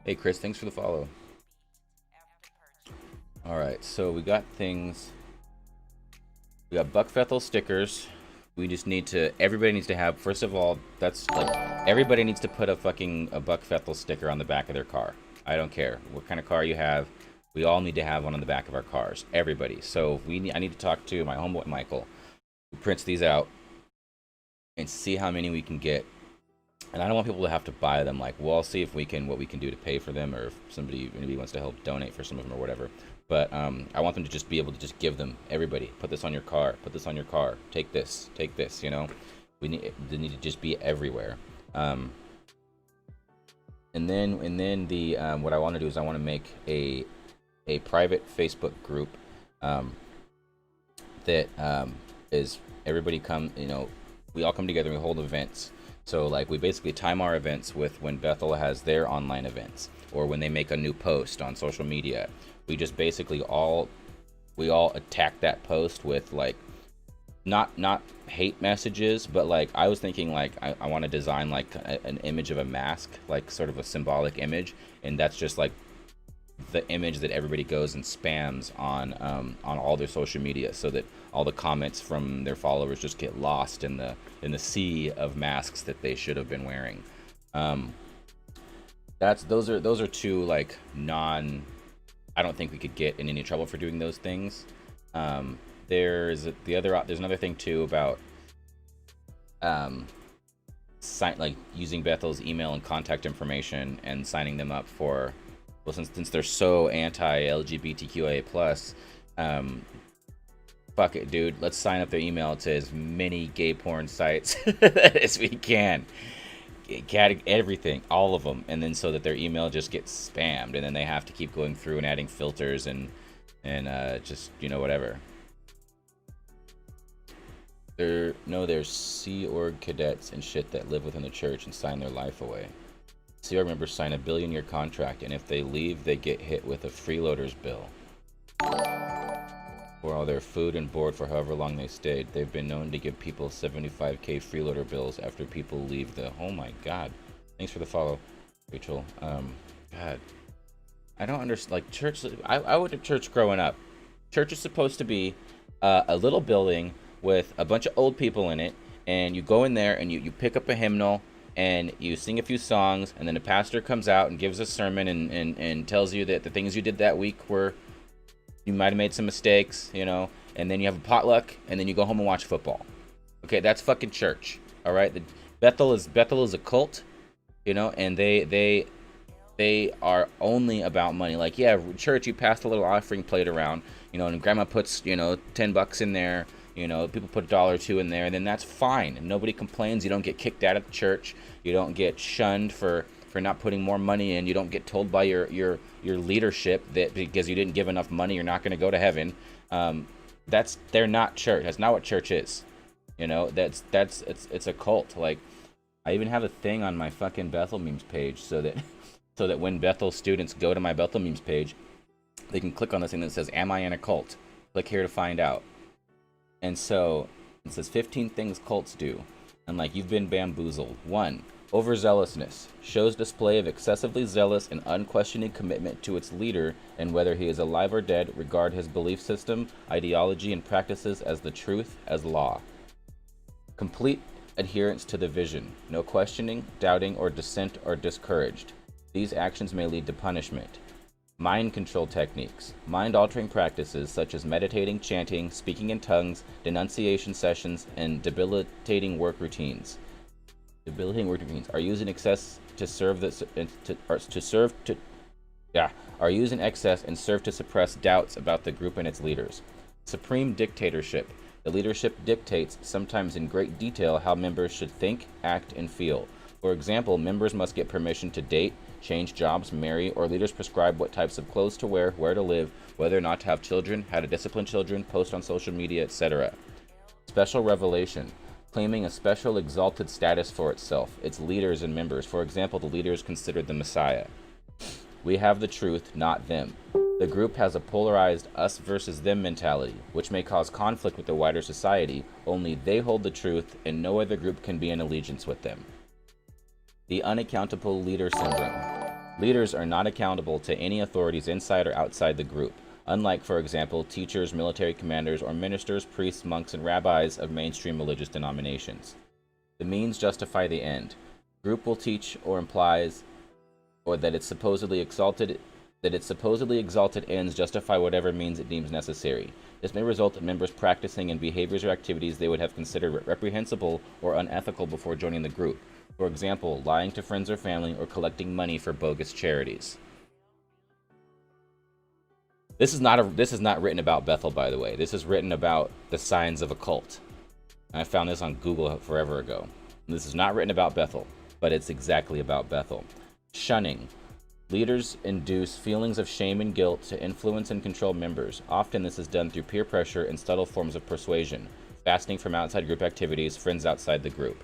Hey Chris, thanks for the follow. Alright, so we got things. We got Buck Bethel stickers. We just need to, everybody needs to have, first of all, that's like, everybody needs to put a Buck Bethel sticker on the back of their car. I don't care what kind of car you have. We all need to have one on the back of our cars. Everybody. So I need to talk to my homeboy Michael, who prints these out, and see how many we can get. And I don't want people to have to buy them. Like, well, I'll see if what we can do to pay for them, or if maybe wants to help donate for some of them or whatever. But I want them to just be able to just give them, everybody, put this on your car, put this on your car, take this, they need to just be everywhere. And then the what I want to do is I want to make a private Facebook group that is everybody we all come together and we hold events. So like we basically time our events with when Bethel has their online events, or when they make a new post on social media. We just basically all attack that post with like not hate messages, but like I was thinking like I want to design like an image of a mask, like sort of a symbolic image, and that's just like the image that everybody goes and spams on all their social media, so that all the comments from their followers just get lost in the sea of masks that they should have been wearing. Those are two like I don't think we could get in any trouble for doing those things. There's another thing too about like using Bethel's email and contact information and signing them up for, well, since they're so anti-LGBTQIA plus, fuck it, dude. Let's sign up their email to as many gay porn sites as we can. Everything, all of them, and then so that their email just gets spammed, and then they have to keep going through and adding filters and just, you know, whatever. There's Sea Org cadets and shit that live within the church and sign their life away. Sea Org members sign a billion-year contract, and if they leave, they get hit with a freeloader's bill for all their food and board for however long they stayed. They've been known to give people 75k freeloader bills after people leave the... Oh my god. Thanks for the follow, Rachel. God. I don't understand. Like, church... I went to church growing up. Church is supposed to be a little building with a bunch of old people in it, and you go in there and you pick up a hymnal and you sing a few songs, and then the pastor comes out and gives a sermon and tells you that the things you did that week were... You might have made some mistakes, you know, and then you have a potluck, and then you go home and watch football. Okay, that's fucking church. All right, Bethel is a cult, you know, and they are only about money. Like, yeah, church, you pass the little offering plate around, you know, and grandma puts, you know, $10 in there, you know, people put $1 or $2 in there, and then that's fine. Nobody complains. You don't get kicked out of the church. You don't get shunned for not putting more money in. You don't get told by your leadership that because you didn't give enough money, you're not going to go to heaven. They're not church. That's not what church is. You know, it's a cult. Like, I even have a thing on my fucking Bethel memes page so that when Bethel students go to my Bethel memes page, they can click on this thing that says, "Am I in a cult?" Click here to find out. And so it says 15 things cults do. And like, you've been bamboozled. 1. Overzealousness shows display of excessively zealous and unquestioning commitment to its leader, and whether he is alive or dead, regard his belief system, ideology, and practices as the truth, as law. Complete adherence to the vision. No questioning, doubting, or dissent are discouraged. These actions may lead to punishment. Mind control techniques. Mind-altering practices such as meditating, chanting, speaking in tongues, denunciation sessions, and debilitating work routines are used in excess to serve are used in excess and serve to suppress doubts about the group and its leaders. Supreme dictatorship. The leadership dictates, sometimes in great detail, how members should think, act, and feel. For example, members must get permission to date, change jobs, marry, or leaders prescribe what types of clothes to wear, where to live, whether or not to have children, how to discipline children, post on social media, etc. Special revelation. Claiming a special exalted status for itself, its leaders and members. For example, the leaders considered the Messiah. We have the truth, not them. The group has a polarized us versus them mentality, which may cause conflict with the wider society. Only they hold the truth, and no other group can be in allegiance with them. The unaccountable leader syndrome. Leaders are not accountable to any authorities inside or outside the group. Unlike, for example, teachers, military commanders, or ministers, priests, monks, and rabbis of mainstream religious denominations. The means justify the end. Group will teach or implies or that its supposedly exalted ends justify whatever means it deems necessary. This may result in members practicing in behaviors or activities they would have considered reprehensible or unethical before joining the group. For example, lying to friends or family or collecting money for bogus charities. This is not written about Bethel, by the way. This is written about the signs of a cult. I found this on Google forever ago. This is not written about Bethel, but it's exactly about Bethel. Shunning. Leaders induce feelings of shame and guilt to influence and control members. Often this is done through peer pressure and subtle forms of persuasion. Fasting from outside group activities, friends outside the group.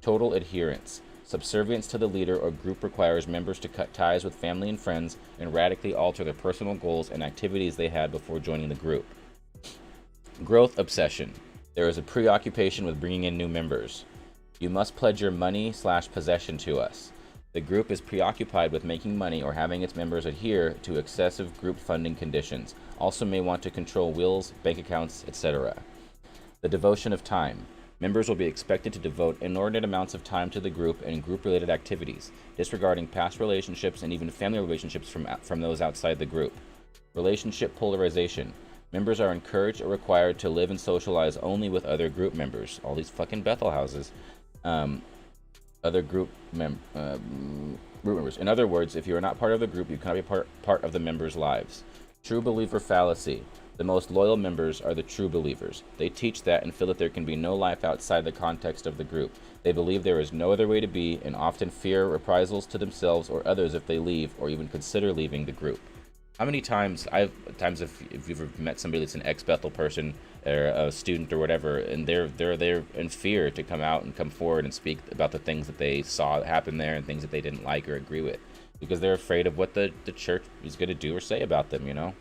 Total adherence. Subservience to the leader or group requires members to cut ties with family and friends and radically alter their personal goals and activities they had before joining the group. Growth obsession. There is a preoccupation with bringing in new members. You must pledge your money/possession to us. The group is preoccupied with making money or having its members adhere to excessive group funding conditions. Also may want to control wills, bank accounts, etc. The devotion of time. Members will be expected to devote inordinate amounts of time to the group and group-related activities, disregarding past relationships and even family relationships from those outside the group. Relationship polarization. Members are encouraged or required to live and socialize only with other group members. All these fucking Bethel houses. other group members. In other words, if you are not part of the group, you cannot be part of the members' lives. True believer fallacy. The most loyal members are the true believers. They teach that and feel that there can be no life outside the context of the group. They believe there is no other way to be and often fear reprisals to themselves or others if they leave or even consider leaving the group. How many times if you've ever met somebody that's an ex-Bethel person or a student or whatever, and they're there in fear to come out and come forward and speak about the things that they saw happen there and things that they didn't like or agree with, because they're afraid of what the church is going to do or say about them, you know?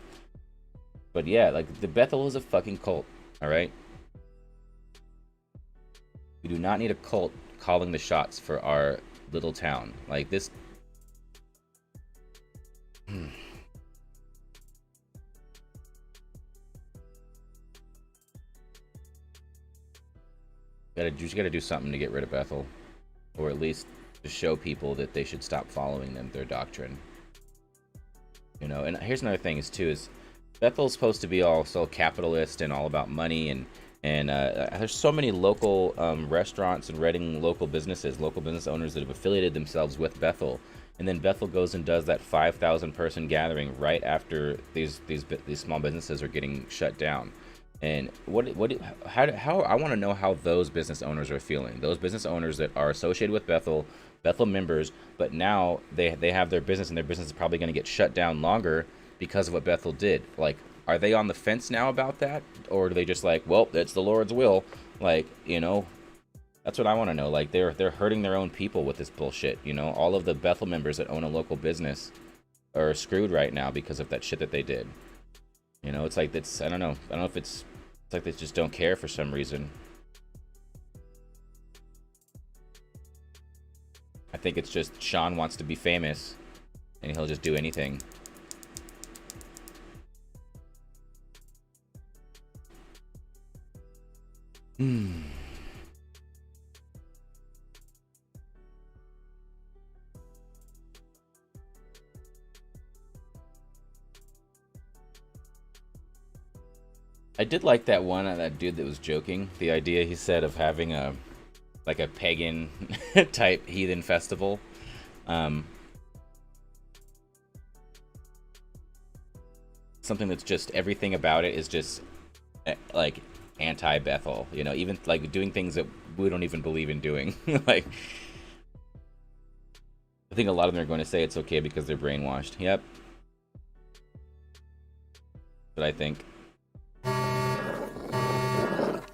But yeah, like, the Bethel is a fucking cult, all right? We do not need a cult calling the shots for our little town. Like, this... You just gotta do something to get rid of Bethel, or at least to show people that they should stop following their doctrine. You know, and here's another thing is Bethel's supposed to be all so capitalist and all about money, and there's so many local restaurants and local business owners that have affiliated themselves with Bethel, and then Bethel goes and does that 5,000 person gathering right after these small businesses are getting shut down. And how I want to know how those business owners are feeling. Those business owners that are associated with Bethel members, but now they have their business, and their business is probably going to get shut down longer because of what Bethel did. Like, are they on the fence now about that, or are they just like, well, that's the Lord's will? Like, you know, that's what I want to know. Like, they're hurting their own people with this bullshit. You know, all of the Bethel members that own a local business are screwed right now because of that shit that they did. You know, it's like, I don't know if it's like they just don't care for some reason. I think it's just Sean wants to be famous, and he'll just do anything. I did like that dude that was joking. The idea he said of having a pagan type heathen festival. Something that's just, everything about it is just like anti-Bethel, you know, even like doing things that we don't even believe in doing. Like, I think a lot of them are going to say it's okay because they're brainwashed. Yep. But I think.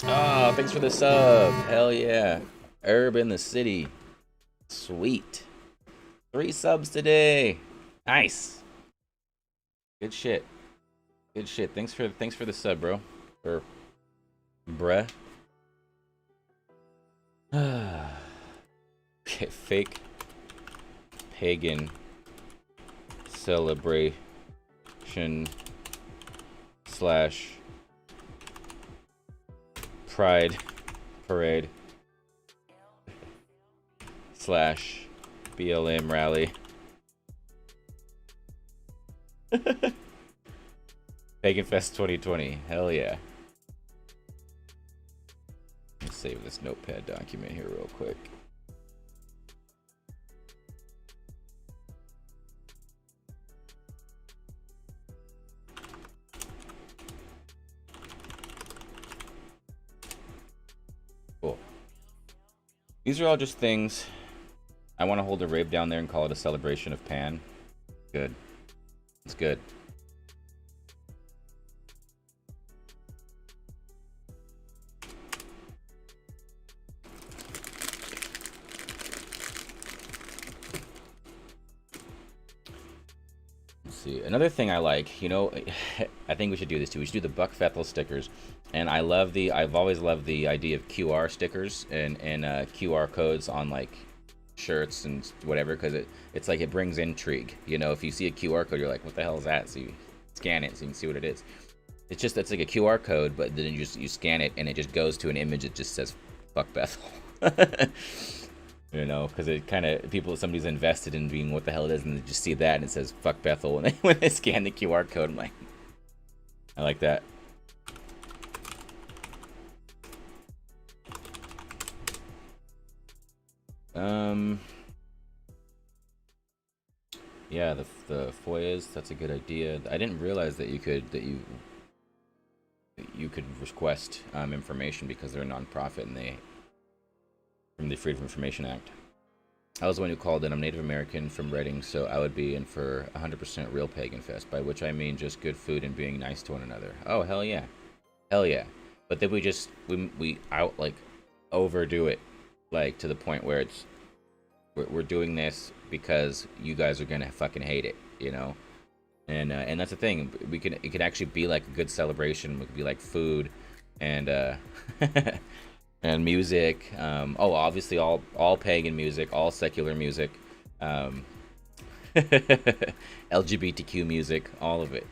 Oh, thanks for the sub. Hell yeah. Herb in the city. Sweet. 3 subs today. Nice. Good shit. Good shit. Thanks for the sub, bro. Or bruh. Okay, fake pagan celebration / pride parade / BLM rally. Pagan Fest 2020. Hell yeah. Let's save this notepad document here real quick. Cool. These are all just things. I want to hold a rave down there and call it a celebration of Pan. Good. It's good. See, another thing I like, you know, I think we should do this too. We should do the Buck Bethel stickers, and I've always loved the idea of QR stickers and QR codes on like shirts and whatever, because it's like it brings intrigue. You know, if you see a QR code, you're like, what the hell is that? So you scan it so you can see what it is. It's like a QR code, but then you scan it and it just goes to an image that just says "fuck Bethel." You know, because it kind of, somebody's invested in being what the hell it is, and they just see that and it says "fuck Bethel" when they scan the QR code. I'm like, I like that. Um. Yeah, the FOIAs. That's a good idea. I didn't realize that you could request information because they're a nonprofit and they from the Freedom of Information Act. I was the one who called in. I'm Native American from Reading, so I would be in for 100% real Pagan Fest, by which I mean just good food and being nice to one another. Oh, hell yeah. Hell yeah. But then we out, like, overdo it, like, to the point where we're doing this because you guys are gonna fucking hate it, you know? And that's the thing. It can actually be like a good celebration. It could be like food and and music. Obviously all pagan music, all secular music, LGBTQ music, all of it.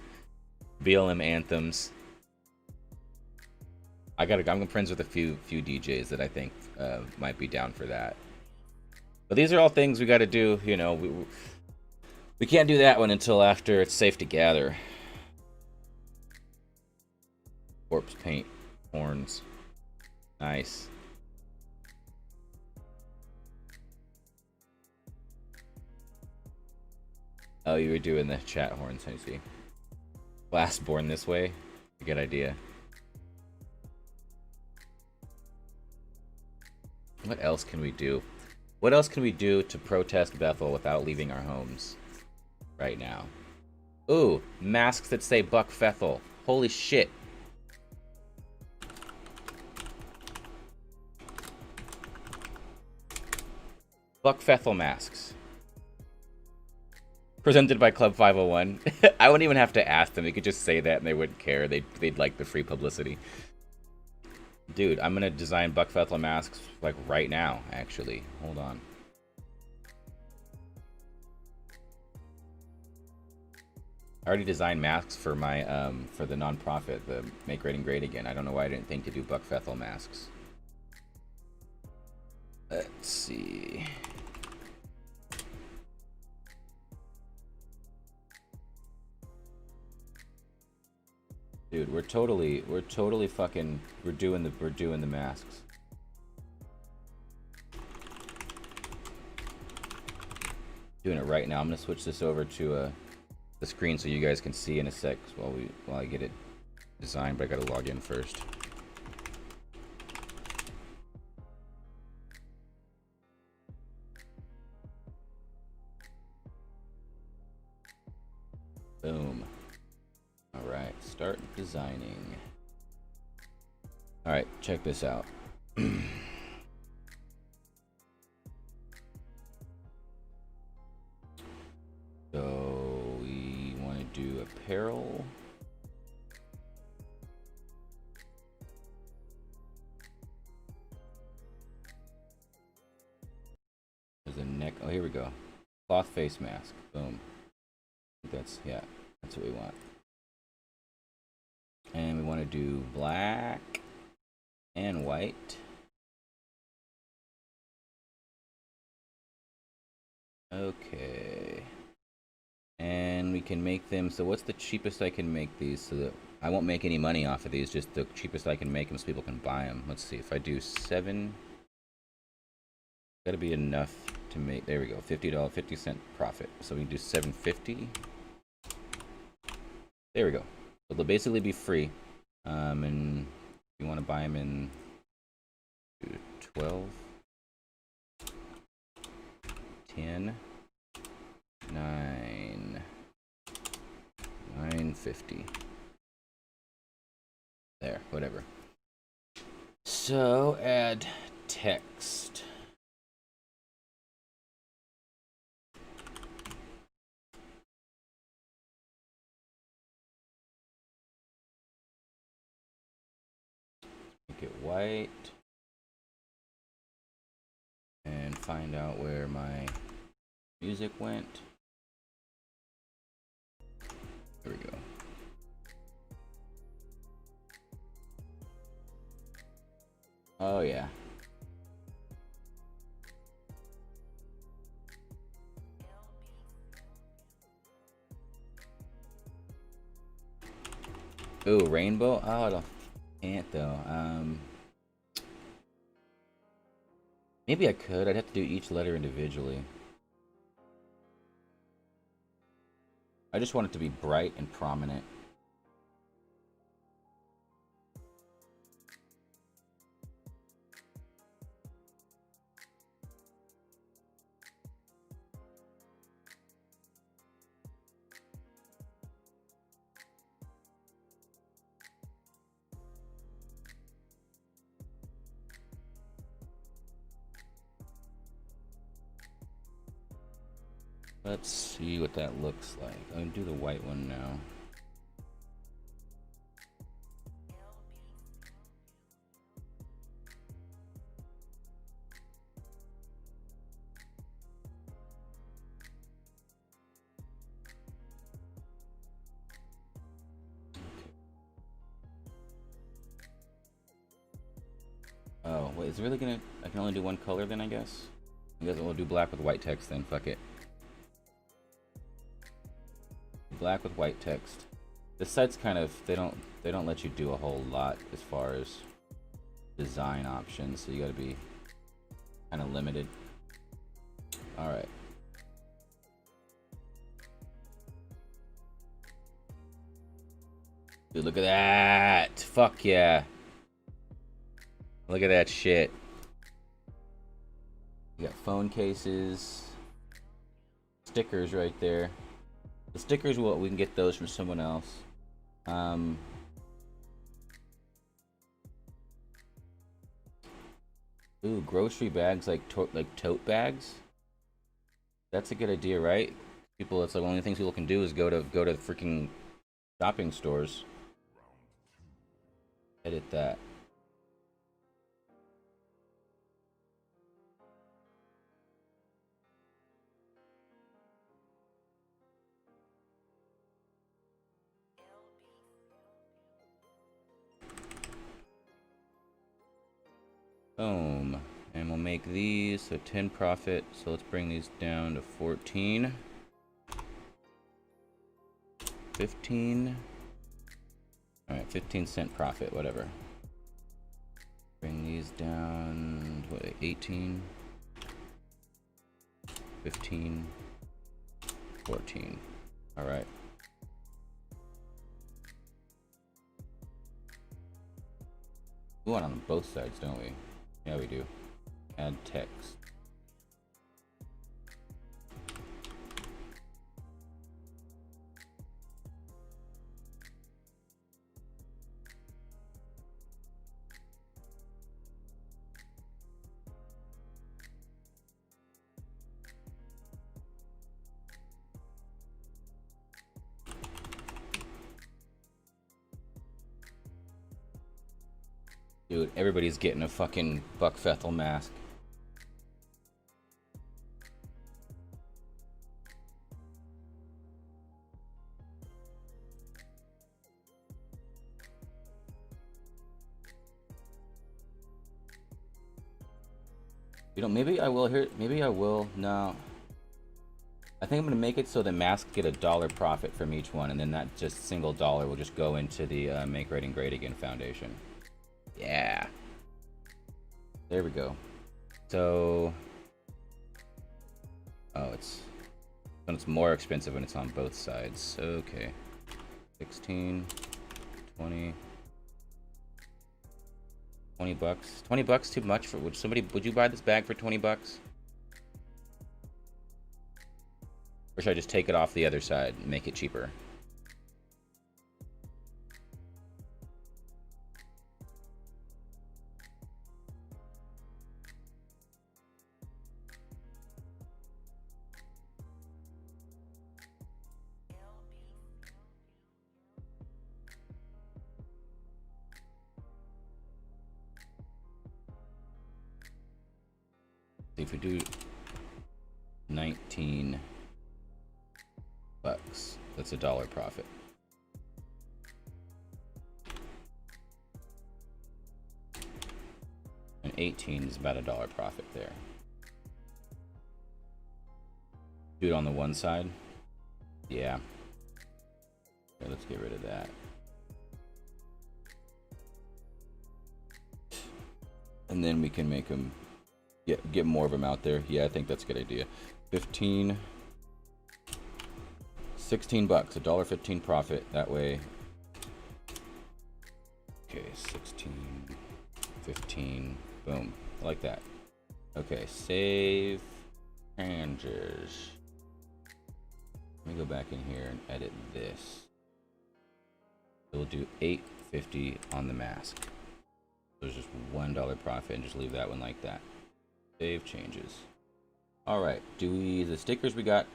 BLM anthems. I'm friends with a few DJs that I think might be down for that. But these are all things we got to do. You know, we can't do that one until after it's safe to gather. Corpse paint, horns, nice. Oh, you were doing the chat horns, I see. Last born this way, a good idea. What else can we do? What else can we do to protest Bethel without leaving our homes right now? Ooh, masks that say Buck Bethel. Holy shit. Buck Bethel masks. Presented by Club 501. I wouldn't even have to ask them. They could just say that and they wouldn't care. They'd like the free publicity. Dude, I'm gonna design Buck Bethel masks like right now, actually. Hold on. I already designed masks for my for the nonprofit, the Make Reading Great Again. I don't know why I didn't think to do Buck Bethel masks. Let's see. Dude, we're totally fucking we're doing the masks. Doing it right now. I'm gonna switch this over to the screen so you guys can see in a sec while I get it designed, but I gotta log in first. Boom. Alright, start designing. Alright, check this out. So we want to do apparel. There's a neck. Oh, here we go. Cloth face mask. Boom. That's what we want. And we want to do black and white. Okay. And we can make them, so what's the cheapest I can make these so that I won't make any money off of these, just the cheapest I can make them so people can buy them. Let's see, if I do 7, gotta be enough to make, there we go, $50, 50-cent profit. So we can do $7.50. There we go. So they'll basically be free. And you want to buy them in 12, 10, 9, 9.50. There, whatever. So add text. Make it white. And find out where my music went. There we go. Oh yeah. Ooh, rainbow? Oh, I can't though. Maybe I could. I'd have to do each letter individually. I just want it to be bright and prominent. Let's see what that looks like. I'm gonna do the white one now. Oh, wait, is it really gonna... I can only do one color then, I guess? I guess we'll do black with white text then, fuck it. Black with white text. This site's kind of... They don't let you do a whole lot as far as design options, so you gotta be kind of limited. Alright. Dude, look at that! Fuck yeah! Look at that shit. You got phone cases, stickers right there. The stickers, well, we can get those from someone else. Ooh, grocery bags, like tote bags. That's a good idea, right? People, it's like one of the things people can do is go to freaking shopping stores. Edit that. Boom. And we'll make these, so 10 profit. So let's bring these down to 14. 15. Alright, 15-cent profit, whatever. Bring these down, what, 18. 15. 14. Alright. We want on both sides, don't we? Yeah, we do. Add text. Dude, everybody's getting a fucking Bethel mask. You know, maybe I will here. Maybe I will. No. I think I'm gonna make it so the masks get $1 profit from each one, and then that just single dollar will just go into the Make Writing Great Again Foundation. Yeah. There we go. So, oh, it's more expensive when it's on both sides. Okay. 16, 20, 20 bucks. 20 bucks too much for would you buy this bag for 20 bucks? Or should I just take it off the other side and make it cheaper? If we do 19 bucks, that's $1 profit. And 18 is about $1 profit there. Do it on the one side. Yeah. Okay, let's get rid of that. And then we can make them. Get more of them out there. Yeah, I think that's a good idea. 15, 16 bucks, $1.15 profit. That way. Okay, 16, 15, boom. I like that. Okay, save changes. Let me go back in here and edit this. We'll do $8.50 on the mask. There's just $1 profit, and just leave that one like that. Save changes. Alright, the stickers we got,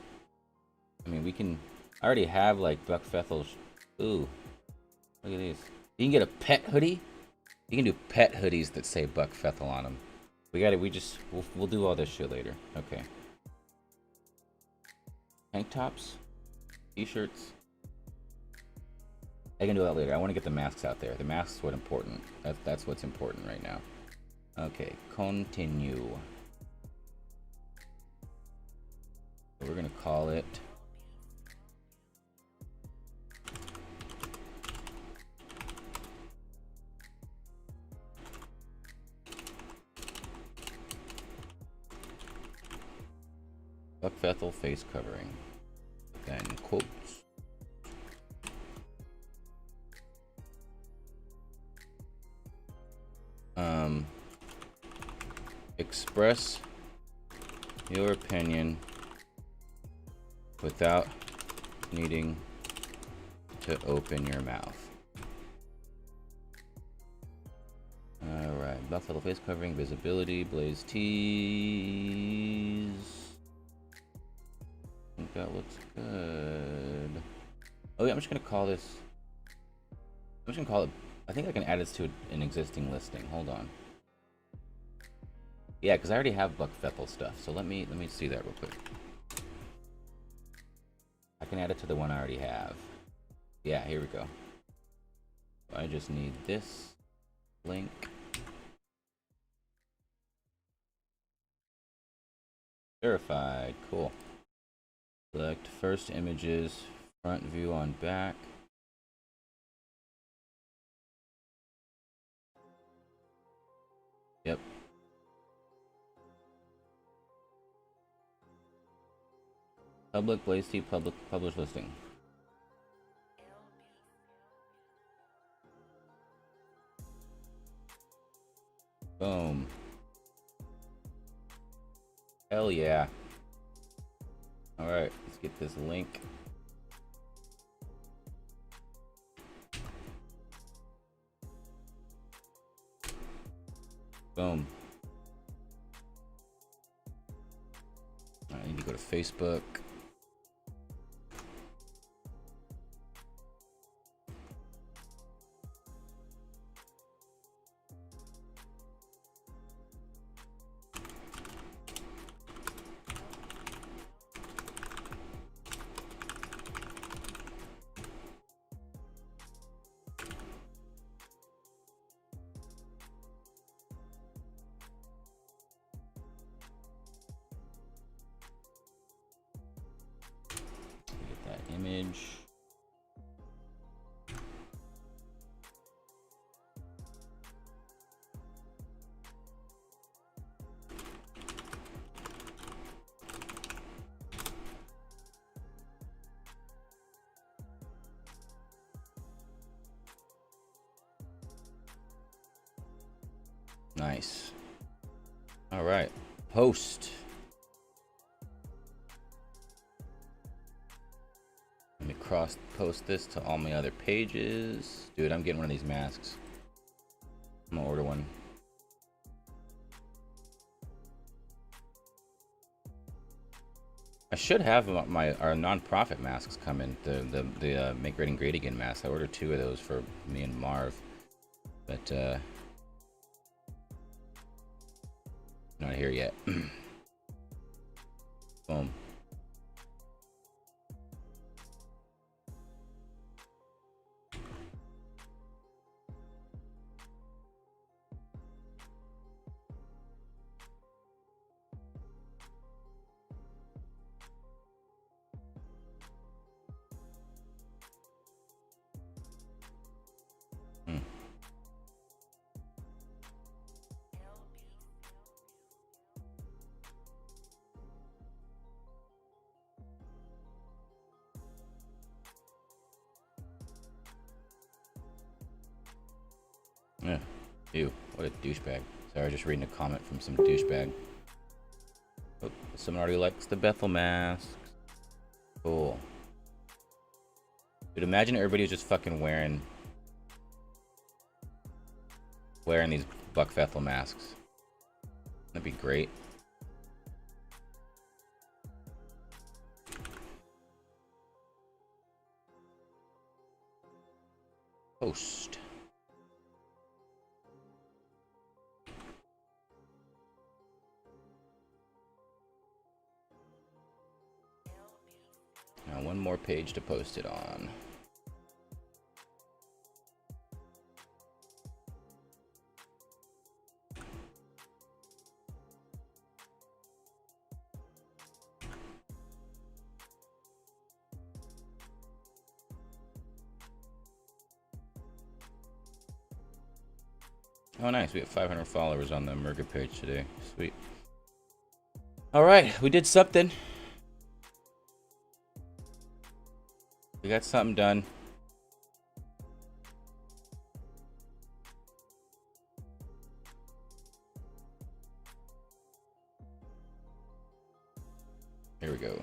I mean, we can, I already have like Buck Bethel's. Ooh, look at these. You can get a pet hoodie. You can do pet hoodies that say Buck Bethel on them. We'll do all this shit later. Okay. Tank tops, t-shirts. I can do that later. I want to get the masks out there. The masks what important. That's what's important right now. Okay, continue. So we're gonna call it Buck Bethel face covering. Then quotes. Express your opinion without needing to open your mouth. Alright, Bethel face covering, visibility, blaze tees. I think that looks good. Oh yeah, I'm just gonna call this. I'm just gonna call it. I think I can add this to an existing listing. Hold on. Yeah, because I already have Buck Bethel stuff. So let me see that real quick. I can add it to the one I already have. Yeah, here we go. I just need this link. Verified. Cool. Select first images, front view on back. Yep. Public Blaze T public published listing. Boom. Hell yeah. Alright, let's get this link. Boom. I need to go to Facebook. Image. Nice. All right. Post. Let me cross post this to all my other pages. Dude, I'm getting one of these masks. I'm gonna order one. I should have our non-profit masks come in. The Make Reading Great Again masks. I ordered 2 of those for me and Marv. But not here yet. Boom. Ew, what a douchebag. Sorry, just reading a comment from some douchebag. Oh, someone already likes the Bethel masks. Cool. Dude, imagine everybody was just fucking wearing these Buck Bethel masks. That'd be great. Post. Now one more page to post it on. Oh, nice. We have 500 followers on the Merga page today. Sweet. All right. We did something. We got something done. Here we go.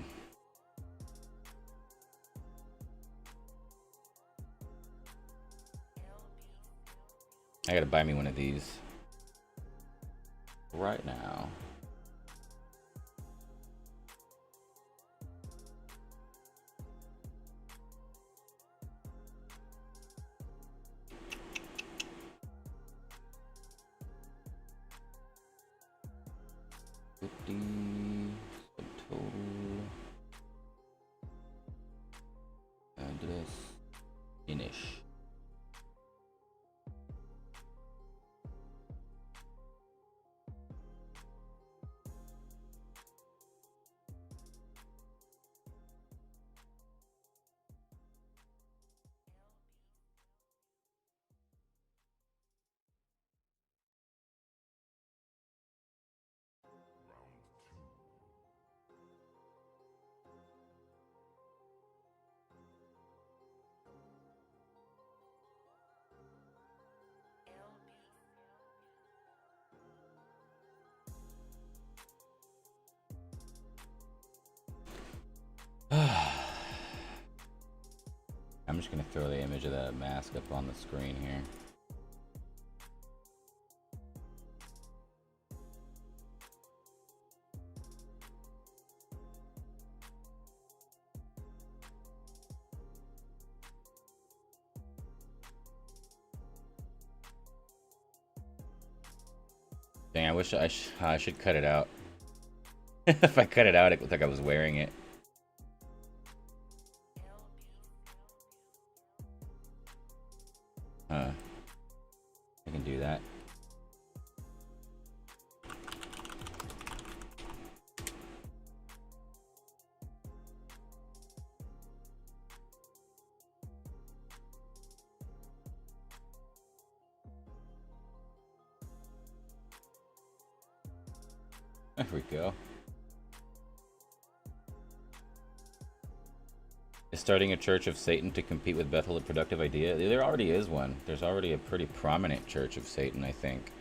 I gotta buy me one of these right now. Subtotal address finish. I'm just gonna throw the image of that mask up on the screen here. Dang, I wish I should cut it out. If I cut it out, it looked like I was wearing it. I can do that. There we go. Is starting a Church of Satan to compete with Bethel a productive idea? There already is one. There's already a pretty prominent Church of Satan, I think.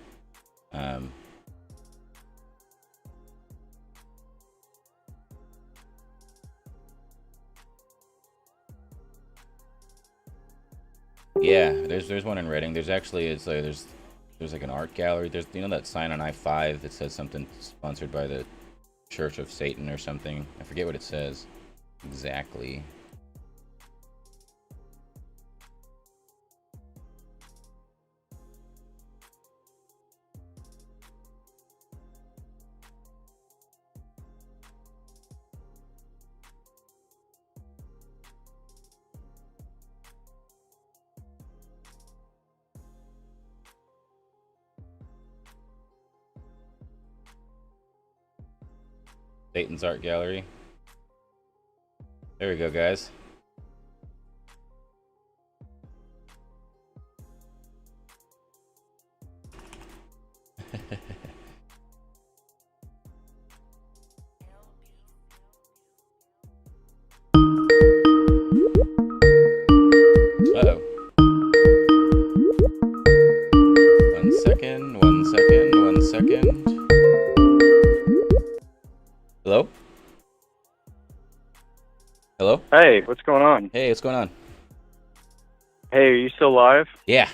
Yeah, there's one in Reading. There's actually there's like an art gallery. There's, you know, that sign on I-5 that says something sponsored by the Church of Satan or something. I forget what it says exactly. Satan's Art Gallery. There we go, guys. Uh-oh. 1 second. Hey, what's going on? Hey, what's going on? Hey, are you still live? Yeah.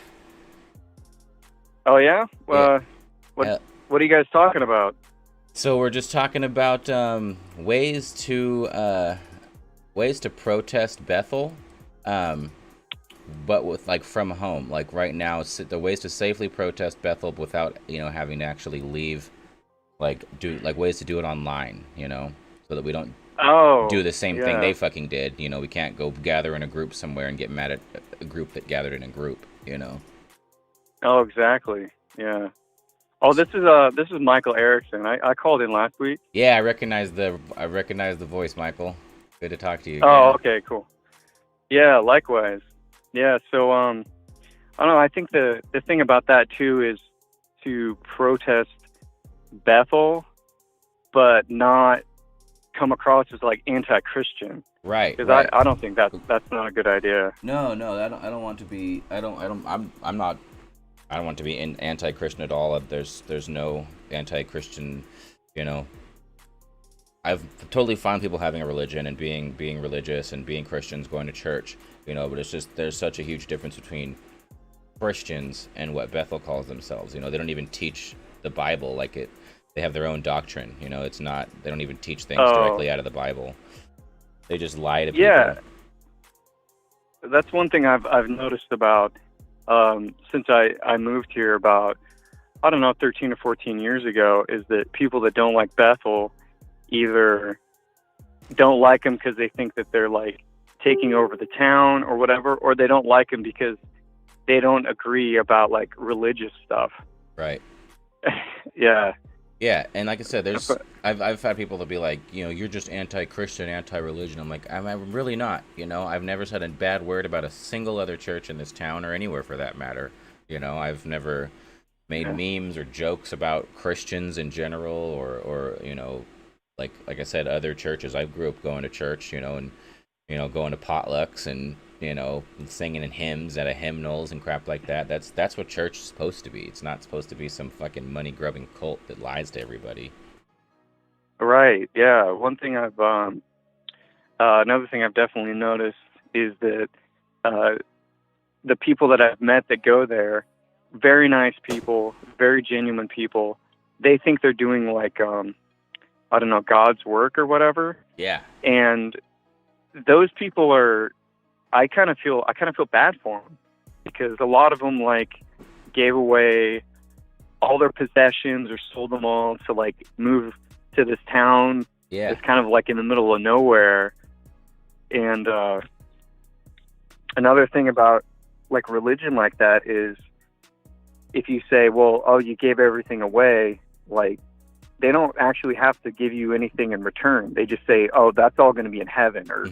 Oh yeah? Yeah. What are you guys talking about? So we're just talking about ways to protest Bethel, but with like from home. Like right now, the ways to safely protest Bethel without having to actually leave. Like ways to do it online. So that we don't do the same thing they fucking did. We can't go gather in a group somewhere and get mad at a group that gathered in a group. Oh, exactly. Yeah. Oh, this is Michael Erickson. I called in last week. Yeah, I recognize the voice, Michael. Good to talk to you again. Oh, okay, cool. Yeah, likewise. Yeah, so I don't know, I think the thing about that too is to protest Bethel, but not come across as like anti-Christian. Right. Because I don't think that's not a good idea. No, I don't want to be. I don't want to be anti-Christian at all. There's no anti-Christian. I've totally fine people having a religion and being religious and being Christians, going to church. But it's just there's such a huge difference between Christians and what Bethel calls themselves. They don't even teach the Bible like it. They have their own doctrine. It's not. They don't even teach things directly out of the Bible. They just lie to people. Yeah, that's one thing I've noticed about since I moved here about 13 or 14 years ago, is that people that don't like Bethel either don't like them because they think that they're like taking over the town or whatever, or they don't like them because they don't agree about like religious stuff. Right. Yeah. Yeah, and like I said, I've had people that be like, you're just anti-Christian, anti-religion. I'm like, I'm really not. I've never said a bad word about a single other church in this town or anywhere for that matter. I've never made memes or jokes about Christians in general or like I said, other churches. I grew up going to church, and going to potlucks and singing in hymns at hymnals and crap like that. That's what church is supposed to be. It's not supposed to be some fucking money grubbing cult that lies to everybody. Right. Yeah. One thing another thing I've definitely noticed is that the people that I've met that go there, very nice people, very genuine people. They think they're doing like God's work or whatever. Yeah. And those people are. I kind of feel bad for them because a lot of them like gave away all their possessions or sold them all to like move to this town. Yeah. It's kind of like in the middle of nowhere. And another thing about like religion like that is if you say, well, you gave everything away, like they don't actually have to give you anything in return. They just say, oh, that's all going to be in heaven or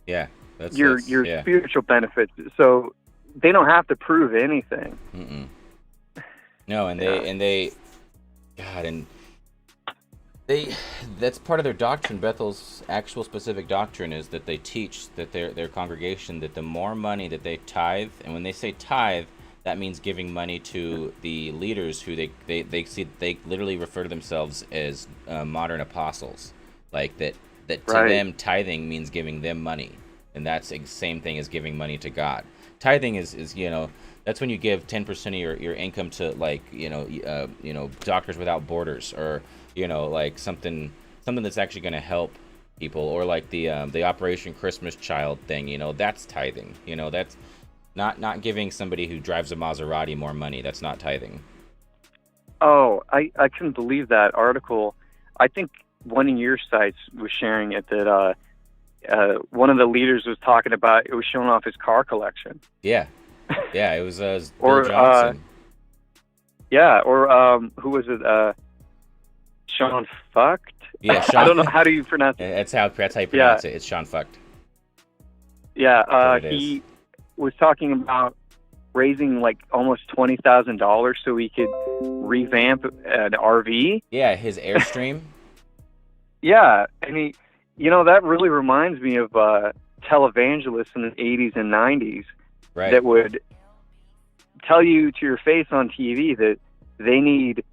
yeah. Your spiritual benefits, so they don't have to prove anything. No, and they that's part of their doctrine. Bethel's actual specific doctrine is that they teach that their congregation that the more money that they tithe, and when they say tithe, that means giving money to the leaders who they literally refer to themselves as modern apostles, like that to them tithing means giving them money. And that's the same thing as giving money to God. Tithing is that's when you give 10% of your income to like Doctors Without Borders or like something that's actually going to help people, or like the Operation Christmas Child thing. That's tithing. That's not giving somebody who drives a Maserati more money. That's not tithing. Oh, I couldn't believe that article. I think one of your sites was sharing it that. One of the leaders was talking about, it was showing off his car collection. Yeah, it was Bill Johnson. Who was it? Sean Fucked? Yeah, Sean. I don't know, how do you pronounce it? That's how you pronounce it. It's Sean Fucked. Yeah, he was talking about raising like almost $20,000 so he could revamp an RV. Yeah, his Airstream. Yeah, and that really reminds me of televangelists in the 80s and 90s that would tell you to your face on TV that they need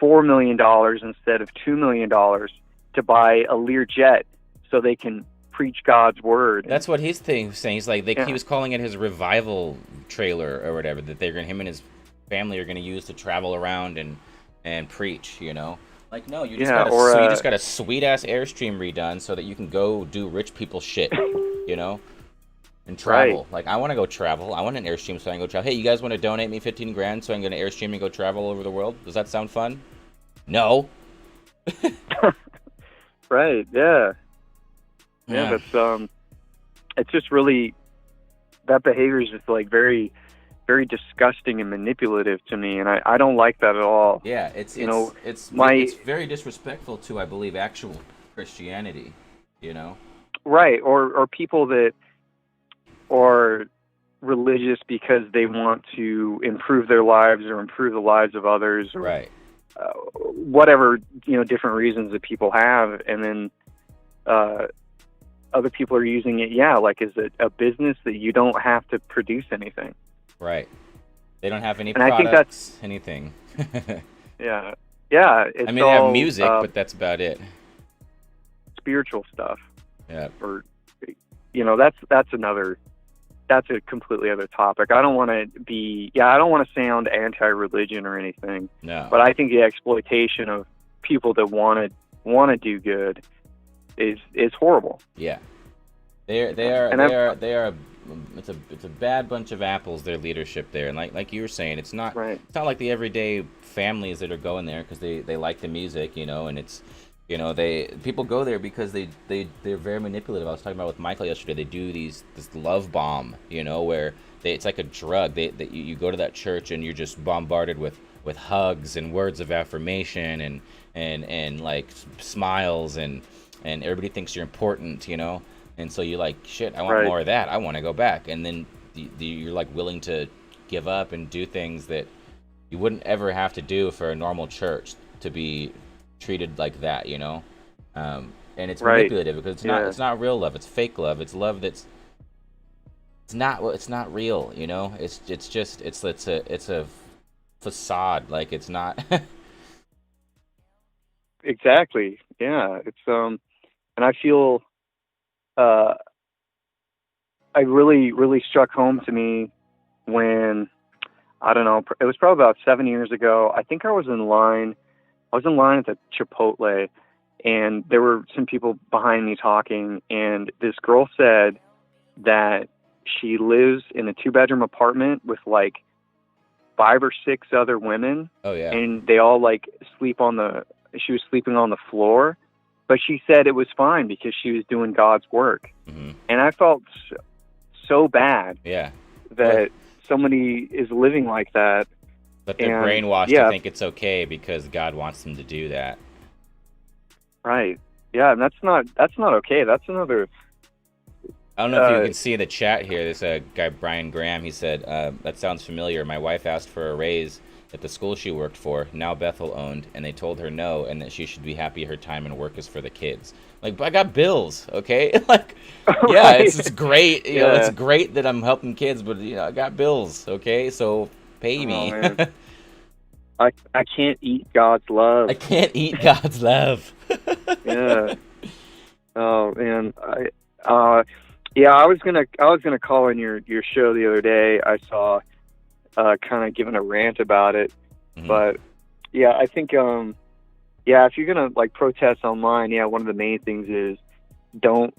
$4 million instead of $2 million to buy a Learjet so they can preach God's word. That's what he's saying. He's like, Yeah. he was calling it his revival trailer or whatever, that him and his family are going to use to travel around and preach, you know? Like, no, you just you just got a sweet-ass Airstream redone so that you can go do rich people shit, you know? And travel. Right. Like, I want to go travel. I want an Airstream so I can go travel. Hey, you guys want to donate me 15 grand so I can get an Airstream and go travel all over the world? Does that sound fun? No. Right, yeah. Yeah, that's it's just really, that behavior is just like very, very disgusting and manipulative to me, and I don't like that at all. Yeah, it's very disrespectful to, I believe, actual Christianity, you know? Right, or people that are religious because they want to improve their lives or improve the lives of others, or right. Whatever, you know, different reasons that people have, and then other people are using it, like as a business that you don't have to produce anything. Right. They don't have any and products, I think that's anything. yeah. It's I mean, they all, have music, but that's about it. Spiritual stuff. Yeah. Or, you know, that's a completely other topic. I don't want to sound anti-religion or anything. No. But I think the exploitation of people that want to do good is horrible. Yeah. They are. It's a bad bunch of apples. Their leadership there, and like you were saying, it's not like the everyday families that are going there because they like the music, you know, and it's, you know, people go there because they're very manipulative. I was talking about with Michael yesterday. They do this love bomb, you know, where it's like a drug. You go to that church and you're just bombarded with hugs and words of affirmation and like smiles and everybody thinks you're important, you know. And so you're like, shit, I want more of that. I want to go back. And then you're like willing to give up and do things that you wouldn't ever have to do for a normal church to be treated like that, you know. And it's manipulative because it's not real love. It's fake love. It's love it's not real, you know. It's a facade. Like, it's not. Exactly. Yeah. It's and I feel it really struck home to me when, I don't know, it was probably about 7 years ago. I think I was in line at the Chipotle, and there were some people behind me talking, and this girl said that she lives in a 2-bedroom apartment with like 5 or 6 other women. Oh yeah. And they all like she was sleeping on the floor. But she said it was fine because she was doing God's work. Mm-hmm. And I felt so bad that somebody is living like that. But they're brainwashed to think it's okay because God wants them to do that. Right. Yeah, and that's not okay. That's another... I don't know if you can see in the chat here, this guy Brian Graham, he said, that sounds familiar. My wife asked for a raise at the school she worked for, now Bethel owned, and they told her no, and that she should be happy her time and work is for the kids. Like, but I got bills, okay? Like, yeah, it's great. You know, it's great that I'm helping kids, but you know, I got bills, okay? So pay me. I can't eat God's love. I can't eat God's love. Yeah. Oh man, I was gonna call in your show the other day. I saw kind of giving a rant about it, but yeah, I think if you're gonna like protest online, one of the main things is don't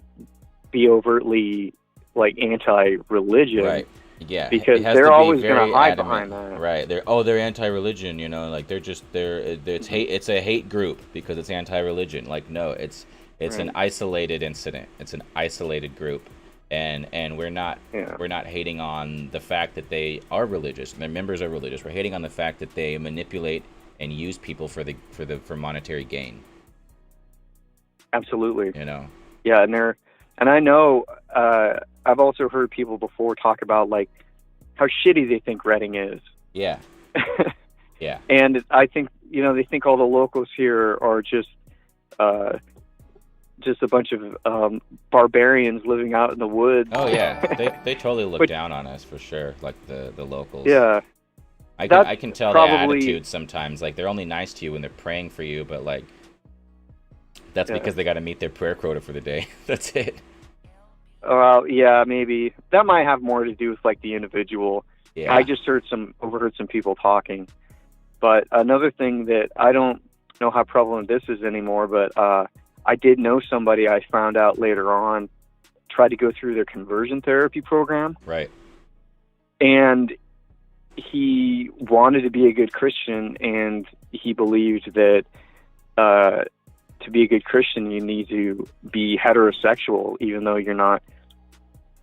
be overtly like anti-religion, right? Yeah, because they're always gonna hide behind that, right? They're anti-religion, you know, like it's hate. It's a hate group because it's anti-religion. Like, no, it's an isolated incident. It's an isolated group. And we're not hating on the fact that they are religious. Their members are religious. We're hating on the fact that they manipulate and use people for monetary gain. Absolutely. You know. Yeah, and I know I've also heard people before talk about like how shitty they think Reading is. Yeah. Yeah. And I think they think all the locals here are just a bunch of barbarians living out in the woods. Oh yeah, they totally look down on us for sure, like the locals. Yeah, I can tell their attitude sometimes. Like, they're only nice to you when they're praying for you, but like that's because they got to meet their prayer quota for the day. That's it. Yeah, maybe that might have more to do with like the individual. Yeah. I just overheard some people talking. But another thing that I don't know how prevalent this is anymore, but I did know somebody I found out later on tried to go through their conversion therapy program. Right. And he wanted to be a good Christian, and he believed that to be a good Christian, you need to be heterosexual, even though you're not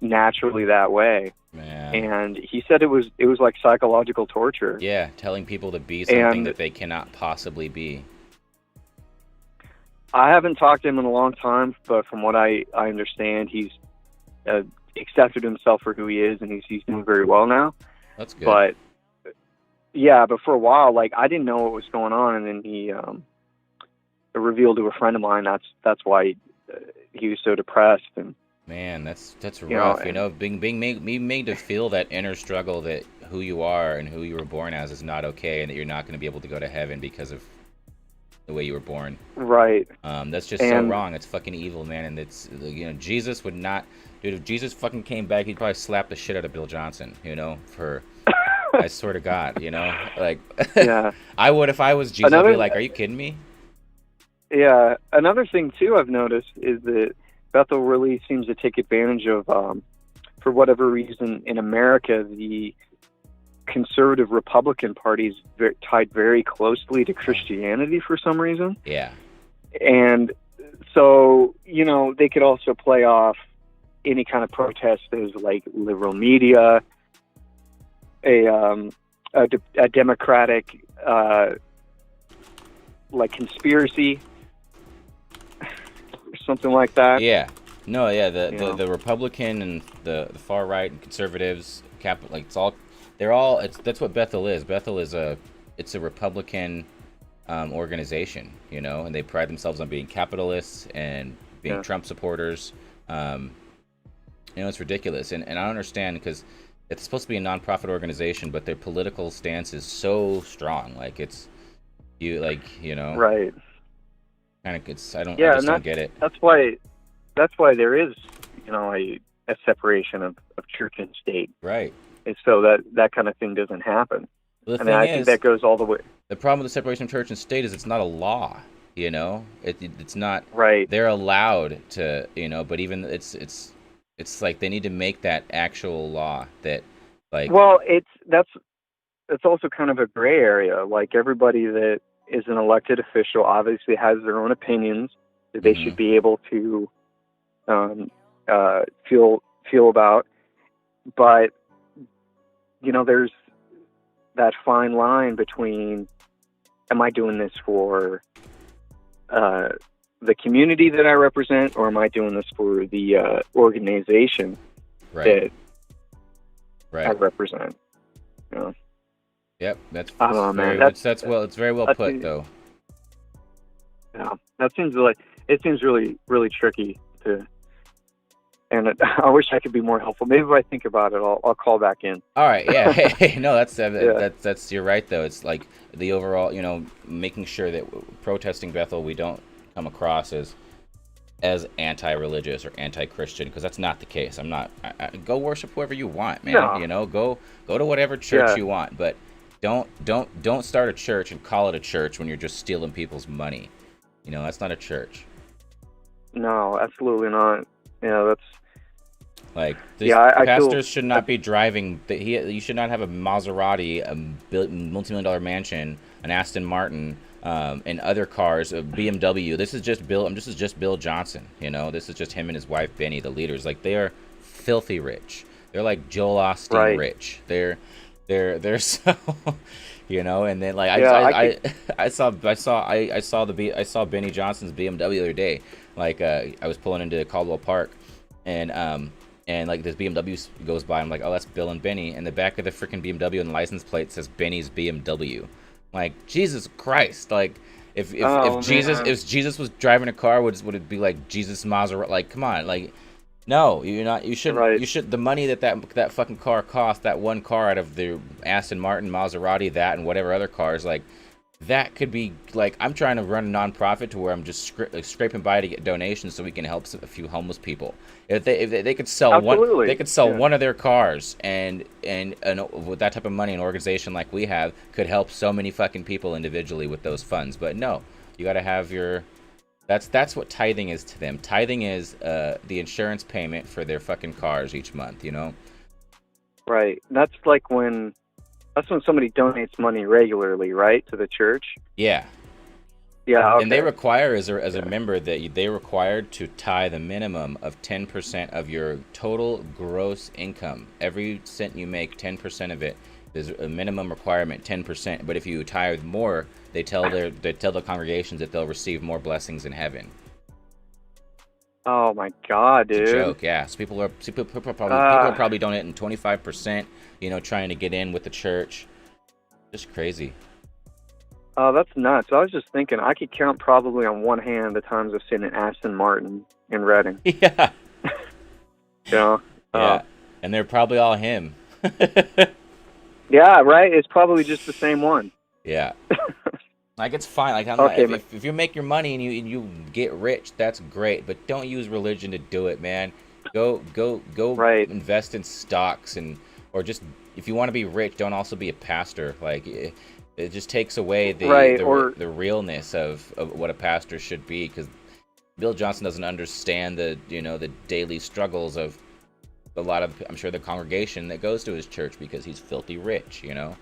naturally that way. Man. And he said it was like psychological torture. Yeah, telling people to be something that they cannot possibly be. I haven't talked to him in a long time, but from what I understand, he's accepted himself for who he is, and he's doing very well now. That's good. But yeah, but for a while, like, I didn't know what was going on, and then he revealed to a friend of mine that's why he was so depressed. And man, that's rough. Being made to feel that inner struggle that who you are and who you were born as is not okay, and that you're not going to be able to go to heaven because of the way you were born. Right. That's just so wrong. It's fucking evil, man. And it's, Jesus would not, dude. If Jesus fucking came back, he'd probably slap the shit out of Bill Johnson. For I swear to God, like, yeah. I would if I was Jesus. I'd be like, are you kidding me? Yeah. Another thing too I've noticed is that Bethel really seems to take advantage of, for whatever reason, in America, the conservative Republican Party is tied very closely to Christianity for some reason. Yeah. And so, they could also play off any kind of protest as like liberal media, a democratic, like conspiracy, or something like that. Yeah. No, yeah, the Republican and the far right and conservatives, that's what Bethel is. Bethel is a Republican organization, and they pride themselves on being capitalists and being Trump supporters. It's ridiculous, and I don't understand, because it's supposed to be a nonprofit organization, but their political stance is so strong. Like, it's right. Kind of, I just don't get it. That's why there is, a separation of church and state. Right. And so that kind of thing doesn't happen. Well, I think that goes all the way. The problem with the separation of church and state is it's not a law, it's not. Right. They're allowed to, but even it's like they need to make that actual law that, like. Well, that's also kind of a gray area. Like, everybody that is an elected official obviously has their own opinions that they should be able to feel about, but there's that fine line between, am I doing this for the community that I represent, or am I doing this for the organization that I represent? Yep, that's I don't know, man. It's very well put, though. Yeah, it seems really, really tricky to. And I wish I could be more helpful. Maybe if I think about it, I'll call back in. All right, yeah. Hey, no, that's you're right, though. It's like the overall, making sure that protesting Bethel, we don't come across as anti-religious or anti-Christian, because that's not the case. I'm not. Go worship whoever you want, man. No. Go to whatever church you want, but don't start a church and call it a church when you're just stealing people's money. That's not a church. No, absolutely not. That's. Like, pastors should not be driving. You should not have a Maserati, a multi-million-dollar mansion, an Aston Martin, and other cars, a BMW. This is just Bill Johnson. This is just him and his wife Benny, the leaders. Like, they are filthy rich. They're like Joel Osteen rich. They're so, And then, like, I saw Benny Johnson's BMW the other day. Like, I was pulling into Caldwell Park, and like this BMW goes by. I'm like, oh, that's Bill and Benny. And the back of the freaking BMW and the license plate says Benny's BMW. Like, Jesus Christ! Like, if Jesus was driving a car, would it be like Jesus Maserati? Like, come on, like, no, you're not. You should. You should. The money that fucking car cost, that one car out of the Aston Martin, Maserati, that and whatever other cars, like, that could be like, I'm trying to run a nonprofit to where I'm just scraping by to get donations so we can help a few homeless people. If they could sell Absolutely. one, they could sell Yeah. one of their cars, and with that type of money, an organization like we have could help so many fucking people individually with those funds. But no, you got to have your. That's what tithing is to them. Tithing is the insurance payment for their fucking cars each month. You know. Right. That's when somebody donates money regularly, right, to the church. Yeah. Yeah. Okay. And they require, as a member, that they required to tithe a minimum of 10% of your total gross income. Every cent you make, 10% of it. There's a minimum requirement, 10%. But if you tithe more, they tell the congregations that they'll receive more blessings in heaven. Oh my God, dude! It's a joke, yeah. So people are probably donating 25%. You know, trying to get in with the church. Just crazy. Oh, that's nuts. I was just thinking, I could count probably on one hand the times I've seen an Aston Martin in Reading. Yeah. You know? Yeah. And they're probably all him. Yeah, right? It's probably just the same one. Yeah. Like, it's fine. Like, if you make your money and you get rich, that's great. But don't use religion to do it, man. Go Right. invest in stocks, or just, if you want to be rich, don't also be a pastor. Like, it just takes away the realness of what a pastor should be, because Bill Johnson doesn't understand the daily struggles of a lot of, I'm sure, the congregation that goes to his church, because he's filthy rich, you know?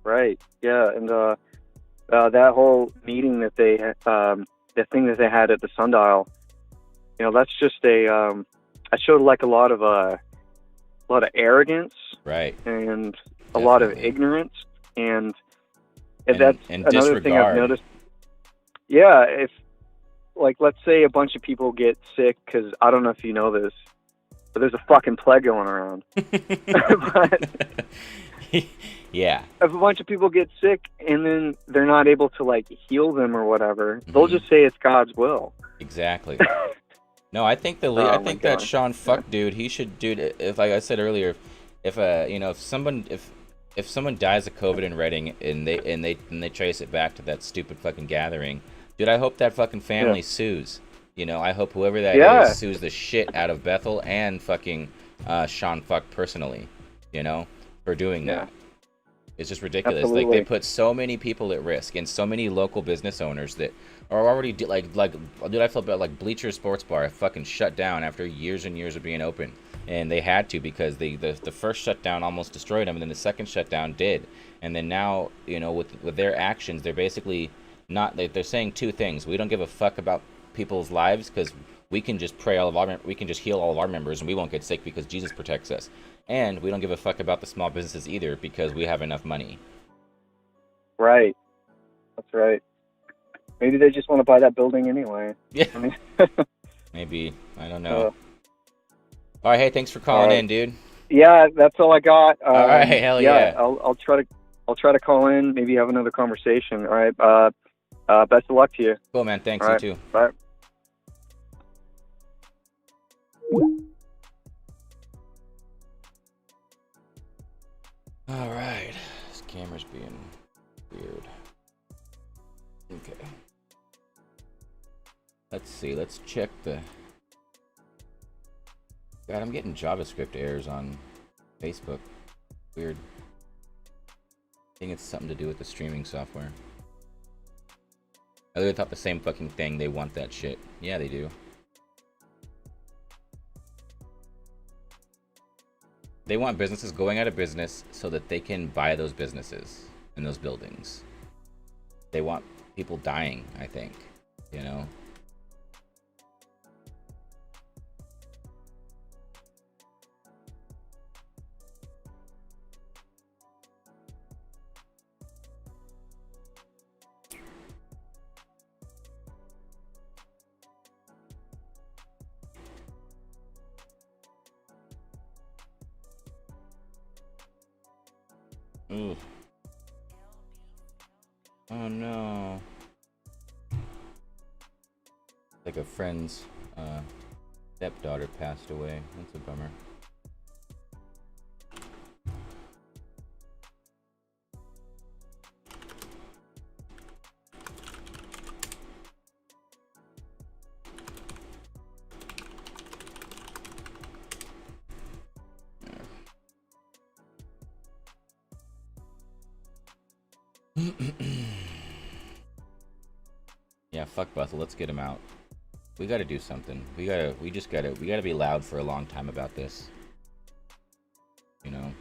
Right. Yeah. And that whole meeting that the thing that they had at the Sundial, that's just that showed like a lot of arrogance, right, and Definitely. A lot of ignorance, and that's another disregard. thing I've noticed. Yeah, if, like, let's say a bunch of people get sick, because I don't know if you know this, but there's a fucking plague going around. But yeah. if a bunch of people get sick and then they're not able to, like, heal them or whatever, Mm-hmm. they'll just say it's God's will. Exactly. No, I think I think that Sean dude, he should, if, like I said earlier, if someone dies of COVID in Reading and they trace it back to that stupid fucking gathering, dude, I hope that fucking family sues. I hope whoever that is sues the shit out of Bethel and fucking Sean personally, for doing that. It's just ridiculous. Absolutely. Like, they put so many people at risk, and so many local business owners that are already dude, I felt about, like, Bleacher Sports Bar fucking shut down after years and years of being open, and they had to, because the first shutdown almost destroyed them, and then the second shutdown did, and then now, with their actions, they're basically not. They're saying two things: we don't give a fuck about people's lives because we can just we can just heal all of our members, and we won't get sick because Jesus protects us. And we don't give a fuck about the small businesses either, because we have enough money. Right. That's right. Maybe they just want to buy that building anyway. Yeah. I mean, maybe. I don't know. All right. Hey, thanks for calling in, dude. Yeah, that's all I got. All right. Hell yeah. I'll try to call in. Maybe have another conversation. All right. Best of luck to you. Cool, man. Thanks. All right. You too. Bye. All right. This camera's being weird. Okay. Let's see. Let's check the... God, I'm getting JavaScript errors on Facebook. Weird. I think it's something to do with the streaming software. I literally thought the same fucking thing. They want that shit. Yeah, they do. They want businesses going out of business so that they can buy those businesses and those buildings. They want people dying, I think, Ooh. Oh no. Like a friend's stepdaughter passed away. That's a bummer. Yeah, fuck Bethel. Let's get him out. We gotta do something. We gotta be loud for a long time about this. You know?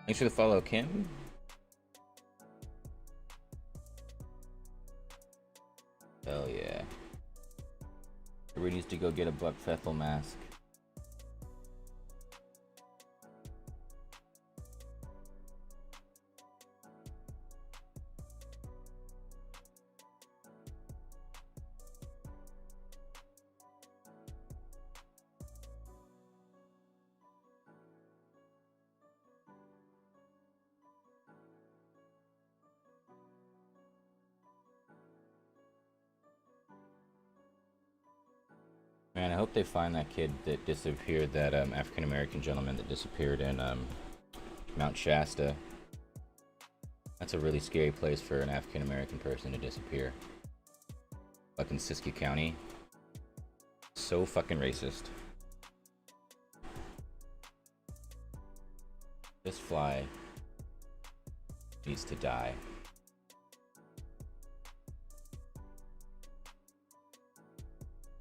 Thanks for the follow, Kim. Hell yeah. Everybody needs to go get a Buck Bethel mask. Man, I hope they find that kid that disappeared, that African American gentleman that disappeared in Mount Shasta. That's a really scary place for an African American person to disappear. Fucking Siskiyou County. So fucking racist. This fly needs to die.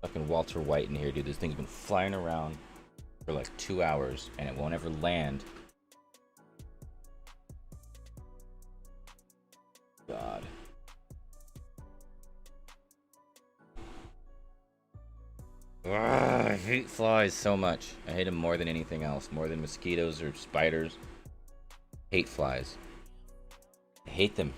Fucking Walter White in here, dude. This thing's been flying around for like 2 hours and it won't ever land. God. I hate flies so much. I hate them more than anything else. More than mosquitoes or spiders. Hate flies. I hate them.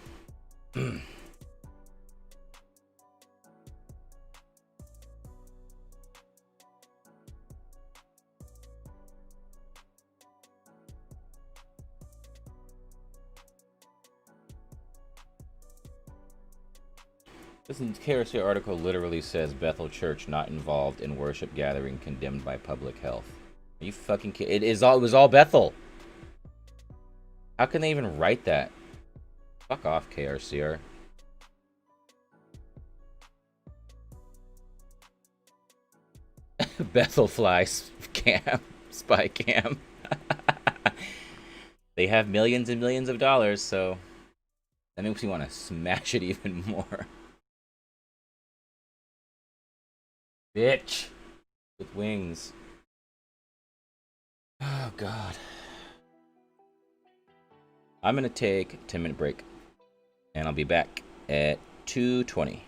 This KRC article literally says Bethel Church not involved in worship gathering condemned by public health. Are you fucking kidding? It was all Bethel. How can they even write that? Fuck off, KRCR. Bethel fly cam, spy cam. They have millions and millions of dollars, so that makes me want to smash it even more. Bitch with wings. Oh God. I'm gonna take a 10-minute break and I'll be back at 2:20.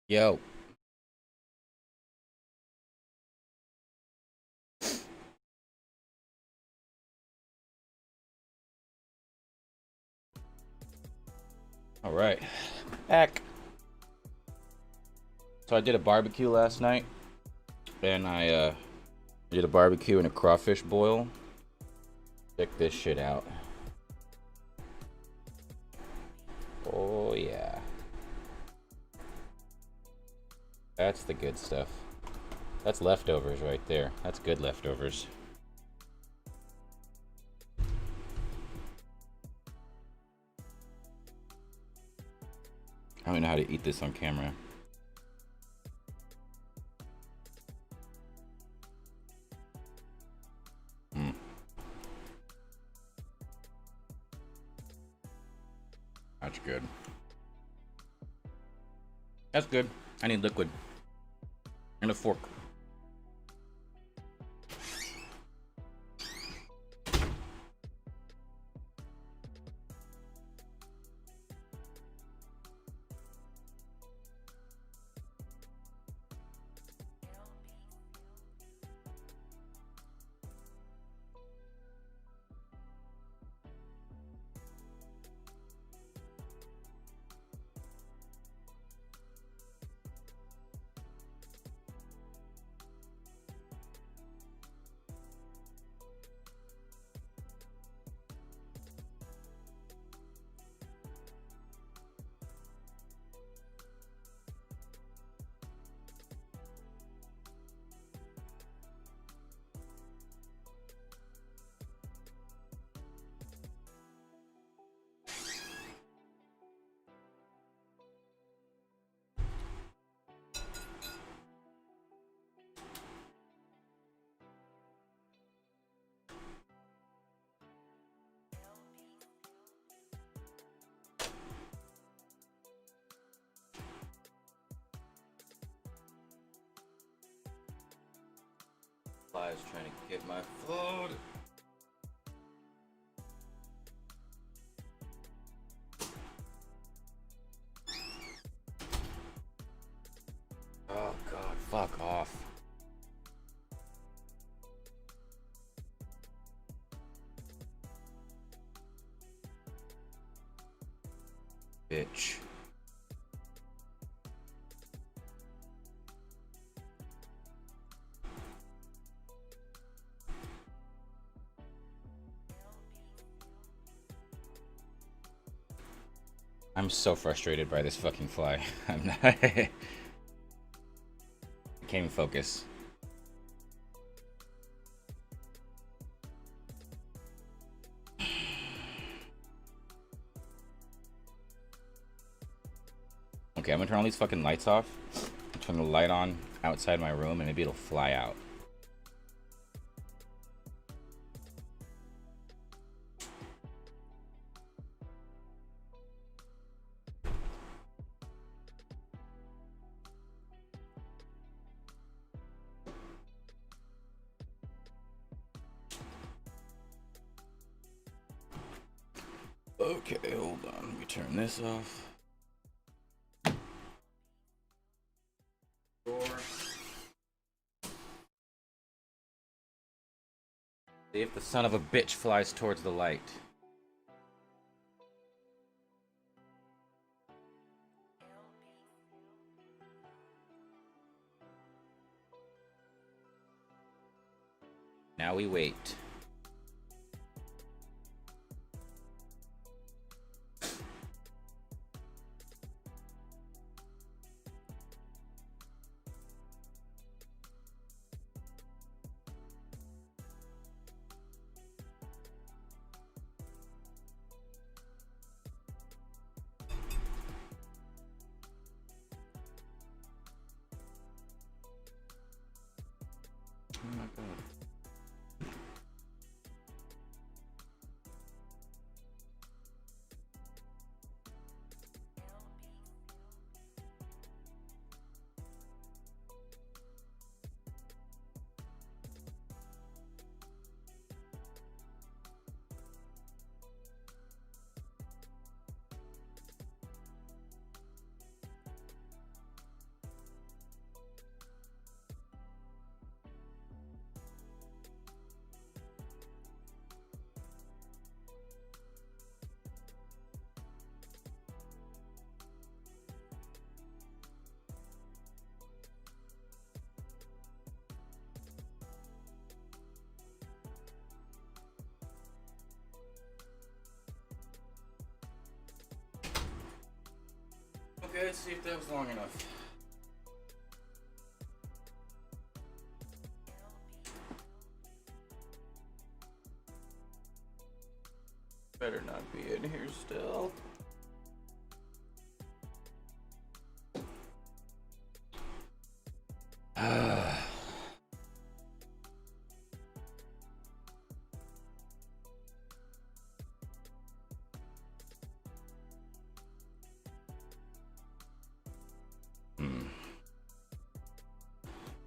Yo. All right. Back. So I did a barbecue last night, and I did a barbecue and a crawfish boil. Check this shit out. Oh yeah. That's the good stuff. That's leftovers right there. That's good leftovers. I don't know how to eat this on camera. That's good. That's good. I need liquid. And a fork. Flies trying to get my food. Oh god, fuck off. Bitch. I'm so frustrated by this fucking fly. I'm not. I can't even focus. Okay, I'm gonna turn all these fucking lights off. Turn the light on outside my room and maybe it'll fly out. Okay, hold on. Let me turn this off. Door. See if the son of a bitch flies towards the light. Now we wait. Oh my god. Okay, let's see if that was long enough. Better not be in here still.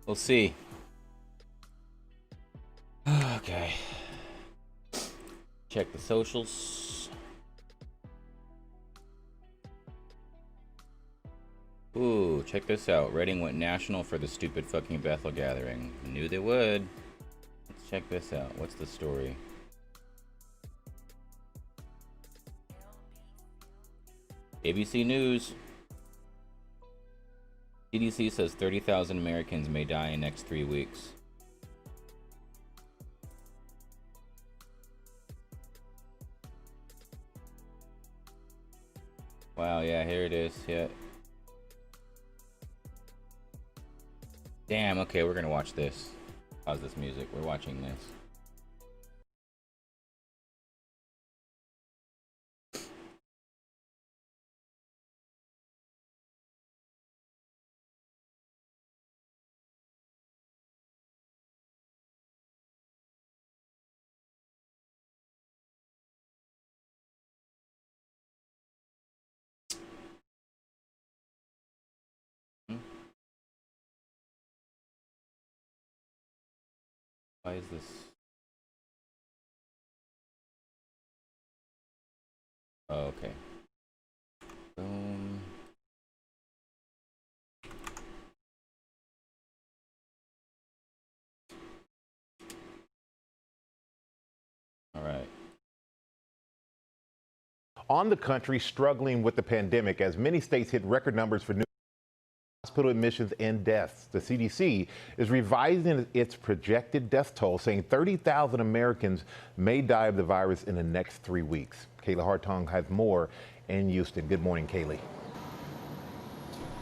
We'll see. Okay. Check the socials. Ooh, check this out. Reading went national for the stupid fucking Bethel gathering. I knew they would. Let's check this out. What's the story? ABC News. CDC says 30,000 Americans may die in next 3 weeks. Wow, yeah, here it is. Yeah. Damn, okay, we're gonna watch this. Pause this music. We're watching this. Why is this? Oh, okay. Boom. All right. On the country struggling with the pandemic as many states hit record numbers for new hospital admissions and deaths. The CDC is revising its projected death toll, saying 30,000 Americans may die of the virus in the next 3 weeks. Kayla Hartong has more in Houston. Good morning, Kaylee.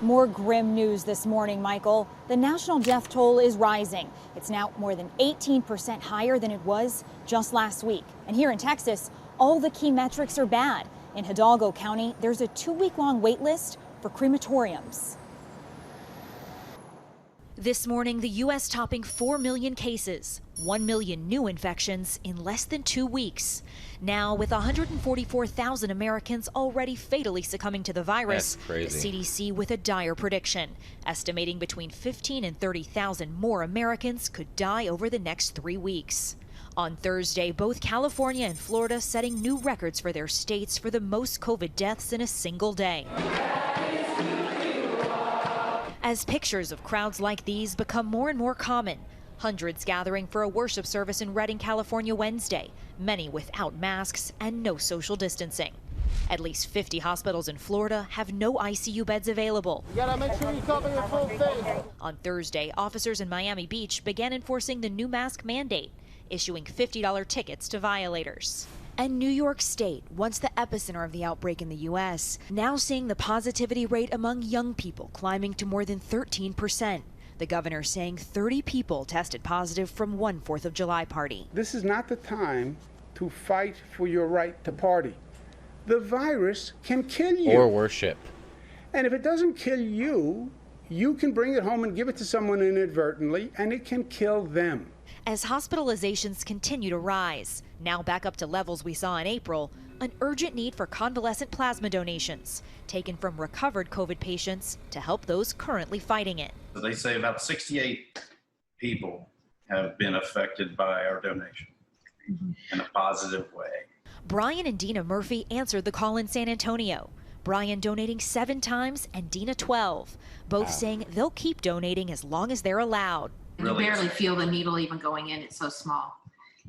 More grim news this morning, Michael. The national death toll is rising. It's now more than 18% higher than it was just last week. And here in Texas, all the key metrics are bad. In Hidalgo County, there's a 2-week-long wait list for crematoriums. This morning, the U.S. topping 4 million cases, 1 million new infections in less than 2 weeks. Now, with 144,000 Americans already fatally succumbing to the virus, the CDC with a dire prediction, estimating between 15 and 30,000 more Americans could die over the next 3 weeks. On Thursday, both California and Florida setting new records for their states for the most COVID deaths in a single day. As pictures of crowds like these become more and more common, hundreds gathering for a worship service in Redding, California Wednesday, many without masks and no social distancing. At least 50 hospitals in Florida have no ICU beds available. You gotta make sure you cover your full face. On Thursday, officers in Miami Beach began enforcing the new mask mandate, issuing $50 tickets to violators. And New York State, once the epicenter of the outbreak in the U.S., now seeing the positivity rate among young people climbing to more than 13%. The governor saying 30 people tested positive from one 4th of July party. This is not the time to fight for your right to party. The virus can kill you. Or worship. And if it doesn't kill you, you can bring it home and give it to someone inadvertently, and it can kill them. As hospitalizations continue to rise, now back up to levels we saw in April, an urgent need for convalescent plasma donations taken from recovered COVID patients to help those currently fighting it. They say about 68 people have been affected by our donation in a positive way. Brian and Dina Murphy answered the call in San Antonio. Brian donating 7 times and Dina 12, both saying they'll keep donating as long as they're allowed. You barely feel the needle even going in. It's so small.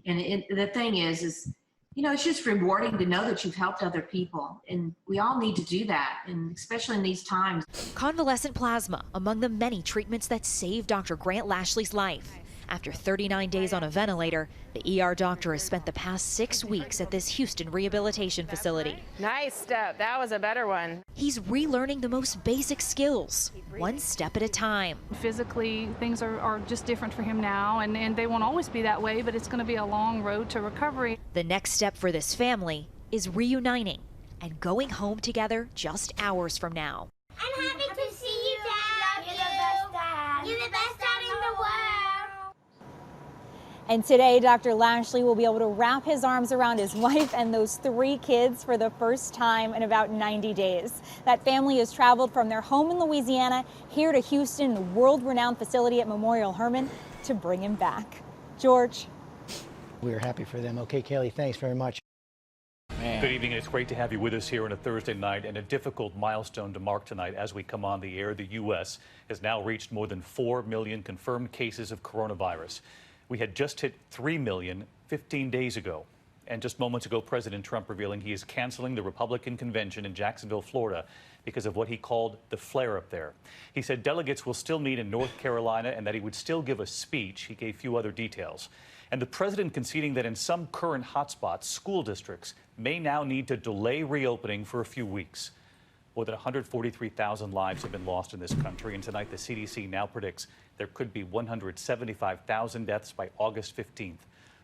And the thing is, you know, it's just rewarding to know that you've helped other people. And we all need to do that, and especially in these times. Convalescent plasma among the many treatments that saved Dr. Grant Lashley's life. After 39 days on a ventilator, the ER doctor has spent the past 6 weeks at this Houston rehabilitation facility. Nice step. That was a better one. He's relearning the most basic skills, one step at a time. Physically, things are just different for him now, and they won't always be that way, but it's going to be a long road to recovery. The next step for this family is reuniting and going home together just hours from now. I'm happy to see you, Dad. You're the best dad. You're the best dad in the world. And today, Dr. Lashley will be able to wrap his arms around his wife and those 3 kids for the first time in about 90 days. That family has traveled from their home in Louisiana here to Houston, the world-renowned facility at Memorial Hermann, to bring him back. George. We're happy for them. Okay, Kaylee, thanks very much. Man. Good evening. It's great to have you with us here on a Thursday night and a difficult milestone to mark tonight as we come on the air. The U.S. has now reached more than 4 million confirmed cases of coronavirus. We had just hit 3 million 15 days ago. And just moments ago, President Trump revealing he is canceling the Republican convention in Jacksonville, Florida, because of what he called the flare-up there. He said delegates will still meet in North Carolina and that he would still give a speech. He gave few other details. And the president conceding that in some current hotspots, school districts may now need to delay reopening for a few weeks. More than 143,000 lives have been lost in this country, and tonight the CDC now predicts there could be 175,000 deaths by August 15th.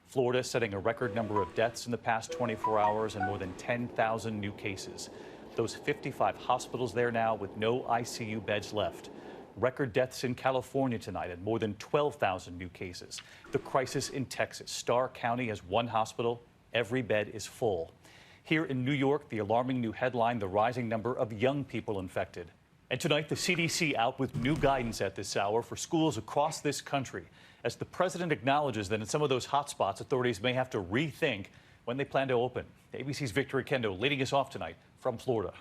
Florida setting a record number of deaths in the past 24 hours and more than 10,000 new cases. Those 55 hospitals there now with no ICU beds left. Record deaths in California tonight and more than 12,000 new cases. The crisis in Texas. Starr County has 1 hospital. Every bed is full. Here in New York, the alarming new headline, the rising number of young people infected. And tonight, the CDC out with new guidance at this hour for schools across this country, as the president acknowledges that in some of those hotspots, authorities may have to rethink when they plan to open. ABC's Victor Kendo leading us off tonight from Florida.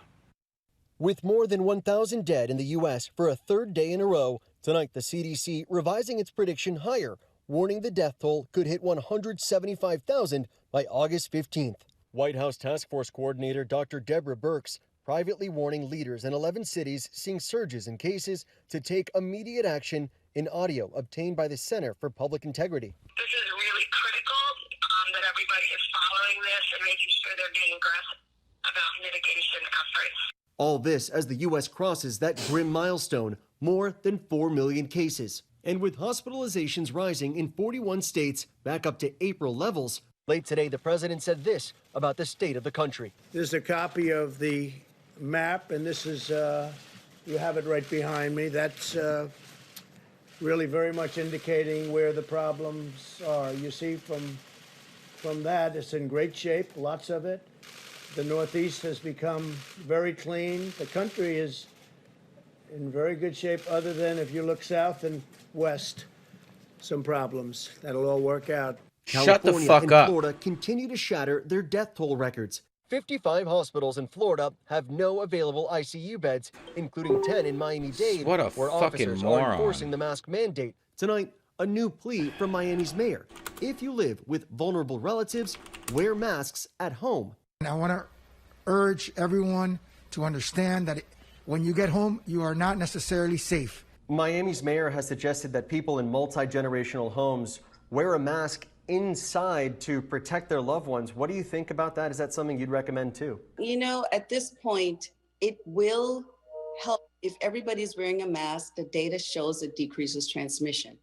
With more than 1,000 dead in the U.S. for a 3rd day in a row, tonight the CDC revising its prediction higher, warning the death toll could hit 175,000 by August 15th. White House Task Force Coordinator Dr. Deborah Birx privately warning leaders in 11 cities seeing surges in cases to take immediate action in audio obtained by the Center for Public Integrity. This is really critical that everybody is following this and making sure they're being aggressive about mitigation efforts. All this as the U.S. crosses that grim milestone, more than 4 million cases. And with hospitalizations rising in 41 states back up to April levels, late today the president said this about the state of the country. This is a copy of the map, and this is, you have it right behind me. That's really very much indicating where the problems are. You see from that, it's in great shape, lots of it. The Northeast has become very clean. The country is in very good shape, other than if you look south and west, some problems. That'll all work out. Shut the California fuck and up. Florida continue to shatter their death toll records. 55 hospitals in Florida have no available ICU beds, including 10 in Miami-Dade, What a where fucking officers moron. are enforcing the mask mandate. Tonight, a new plea from Miami's mayor. If you live with vulnerable relatives, wear masks at home. I want to urge everyone to understand that when you get home, you are not necessarily safe. Miami's mayor has suggested that people in multi-generational homes wear a mask inside to protect their loved ones. What do you think about that? Is that something you'd recommend too? You know, at this point, it will help if everybody's wearing a mask. The data shows it decreases transmission.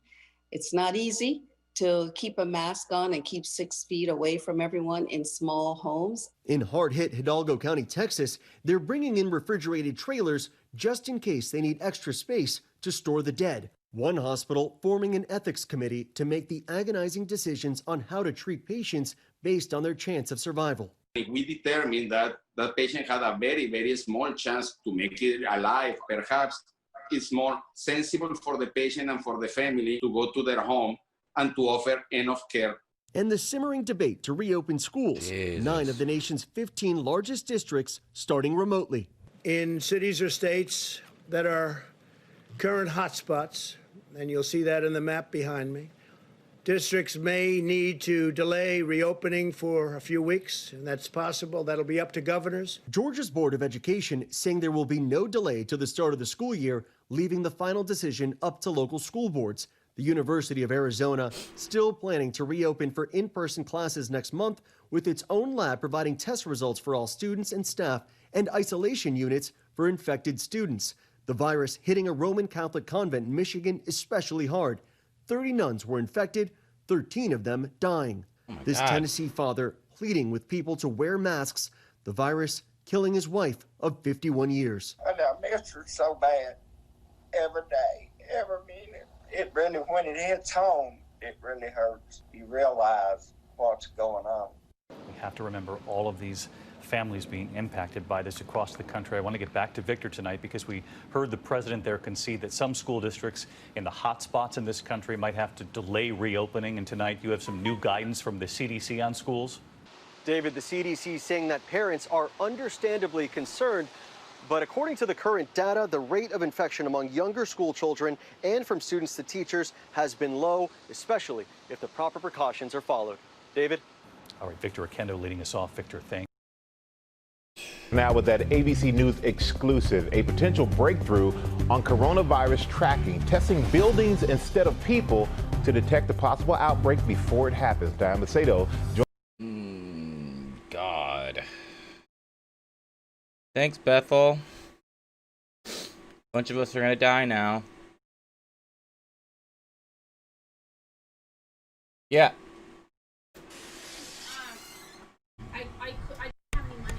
It's not easy to keep a mask on and keep 6 feet away from everyone in small homes. In hard-hit Hidalgo County, Texas, they're bringing in refrigerated trailers just in case they need extra space to store the dead. One hospital forming an ethics committee to make the agonizing decisions on how to treat patients based on their chance of survival. If we determine that that patient had a very, very small chance to make it alive, perhaps it's more sensible for the patient and for the family to go to their home and to offer enough care. And the simmering debate to reopen schools. Jesus. 9 of the nation's 15 largest districts starting remotely. In cities or states that are current hotspots, and you'll see that in the map behind me, districts may need to delay reopening for a few weeks, and that's possible. That'll be up to governors. Georgia's Board of Education saying there will be no delay to the start of the school year, leaving the final decision up to local school boards. The University of Arizona still planning to reopen for in-person classes next month, with its own lab providing test results for all students and staff and isolation units for infected students. The virus hitting a Roman Catholic convent in Michigan especially hard. 30 nuns were infected, 13 of them dying. This God. Tennessee father pleading with people to wear masks, the virus killing his wife of 51 years. And I miss her so bad every day, every minute. It really, when it hits home, it really hurts. You realize what's going on. We have to remember all of these families being impacted by this across the country. I want to get back to Victor tonight because we heard the president there concede that some school districts in the hot spots in this country might have to delay reopening. And tonight you have some new guidance from the CDC on schools. David, the CDC saying that parents are understandably concerned, but according to the current data, the rate of infection among younger school children and from students to teachers has been low, especially if the proper precautions are followed. David? All right, Victor Akendo leading us off. Victor, thanks. Now with that ABC News exclusive, a potential breakthrough on coronavirus tracking, testing buildings instead of people to detect a possible outbreak before it happens. Diane Macedo. God. Thanks, Bethel. Bunch of us are gonna die now. Yeah. I don't have any money.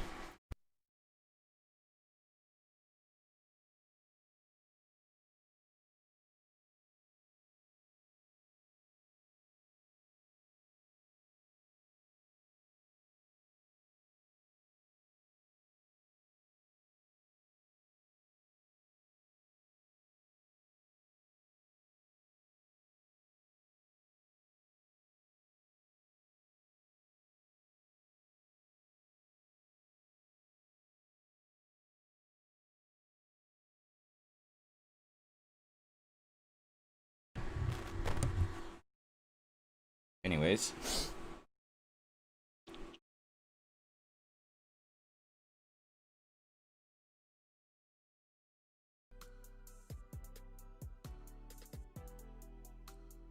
Anyways.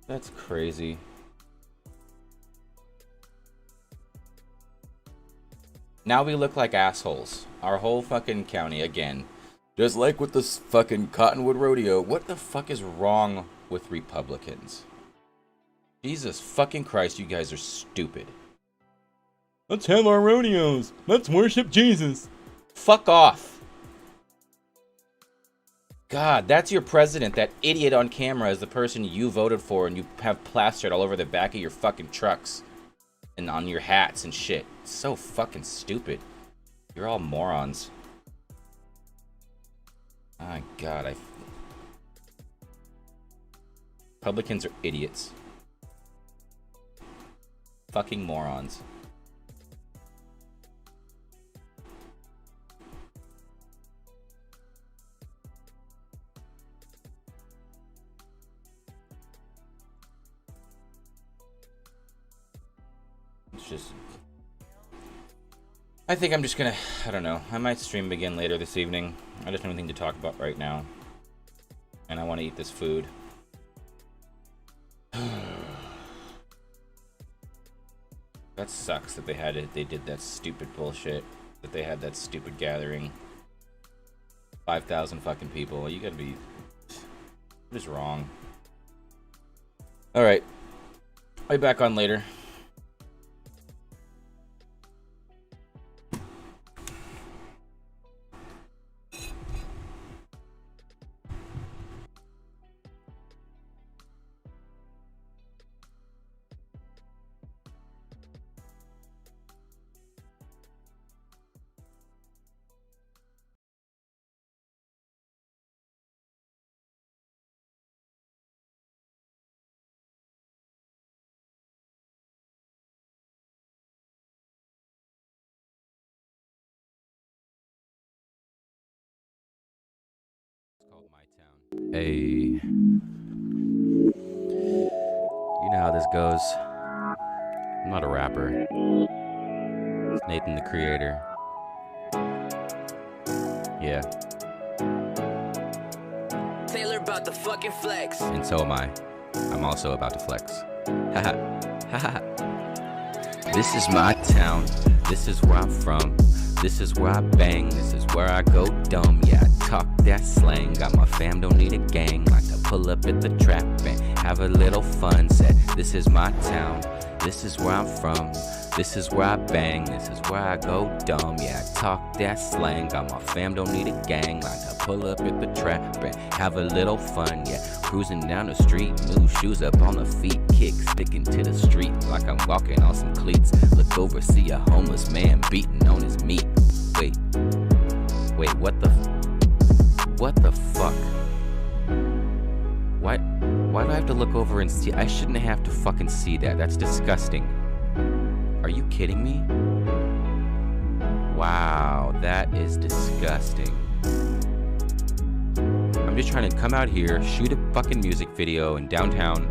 That's crazy. Now we look like assholes. Our whole fucking county again. Just like with this fucking Cottonwood Rodeo. What the fuck is wrong with Republicans? Jesus fucking Christ, you guys are stupid. Let's have our rodeos. Let's worship Jesus. Fuck off. God, that's your president. That idiot on camera is the person you voted for and you have plastered all over the back of your fucking trucks. And on your hats and shit. It's so fucking stupid. You're all morons. My God, Republicans are idiots. Fucking morons. It's just... I think I'm just gonna... I don't know. I might stream again later this evening. I just don't have anything to talk about right now. And I want to eat this food. That sucks that they did that stupid bullshit. That they had that stupid gathering. 5,000 fucking people. You gotta be... What is wrong? Alright. I'll be back on later. Hey. You know how this goes. I'm not a rapper. It's Nathan the Creator. Yeah. Taylor about the fucking flex. And so am I. I'm I'm also about to flex. Haha. Haha. This is my town. This is where I'm from. This is where I bang. This is where I go dumb. Yeah, I talk that slang. Got my fam, don't need a gang. Like to pull up at the trap and have a little fun. Said, this is my town. This is where I'm from. This is where I bang. This is where I go dumb. Yeah, I talk that slang. Got my fam, don't need a gang. Like to pull up at the trap and have a little fun. Yeah, cruising down the street. New shoes up on the feet. Kick sticking to the street like I'm walking on some cleats. Look over, see a homeless man beating on his meat. Wait, what the fuck? Why do I have to look over and see? I shouldn't have to fucking see that. That's disgusting. Are you kidding me? Wow, that is disgusting. I'm just trying to come out here, shoot a fucking music video in downtown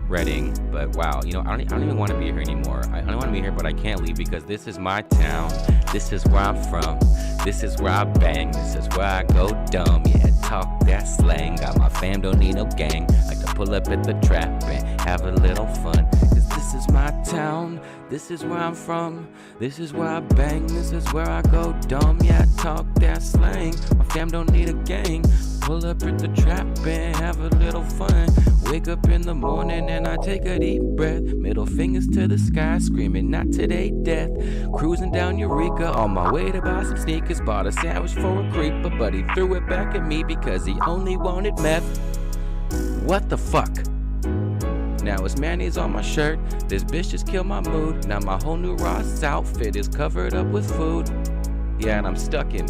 Reading, but wow, you know, I don't even want to be here anymore. I don't want to be here, but I can't leave because this is my town. This is where I'm from. This is where I bang. This is where I go dumb. Yeah, talk that slang. Got my fam, don't need no gang. Like to pull up at the trap and have a little fun. Cause this is my town. This is where I'm from. This is where I bang. This is where I go dumb. Yeah, talk that slang. My fam don't need a gang. Pull up at the trap and have a little fun. Wake up in the morning and I take a deep breath. Middle fingers to the sky, screaming not today, death. Cruising down Eureka on my way to buy some sneakers. Bought a sandwich for a creeper, but he threw it back at me because he only wanted meth. What the fuck? Now it's mayonnaise on my shirt. This bitch just killed my mood. Now my whole new Ross outfit is covered up with food. Yeah, and I'm stuck in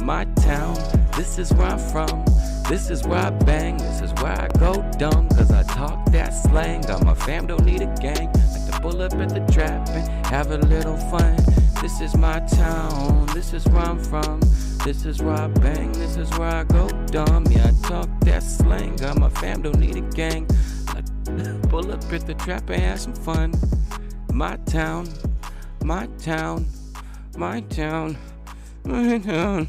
my town. This is where I'm from. This is where I bang. This is where I go dumb. Cause I talk that slang. Got my fam, don't need a gang. Like to pull up at the trap and have a little fun. This is my town. This is where I'm from. This is where I bang. This is where I go dumb. Yeah, I talk that slang. Got my fam, don't need a gang. Like pull up at the trap and have some fun. My town. My town. My town. My town.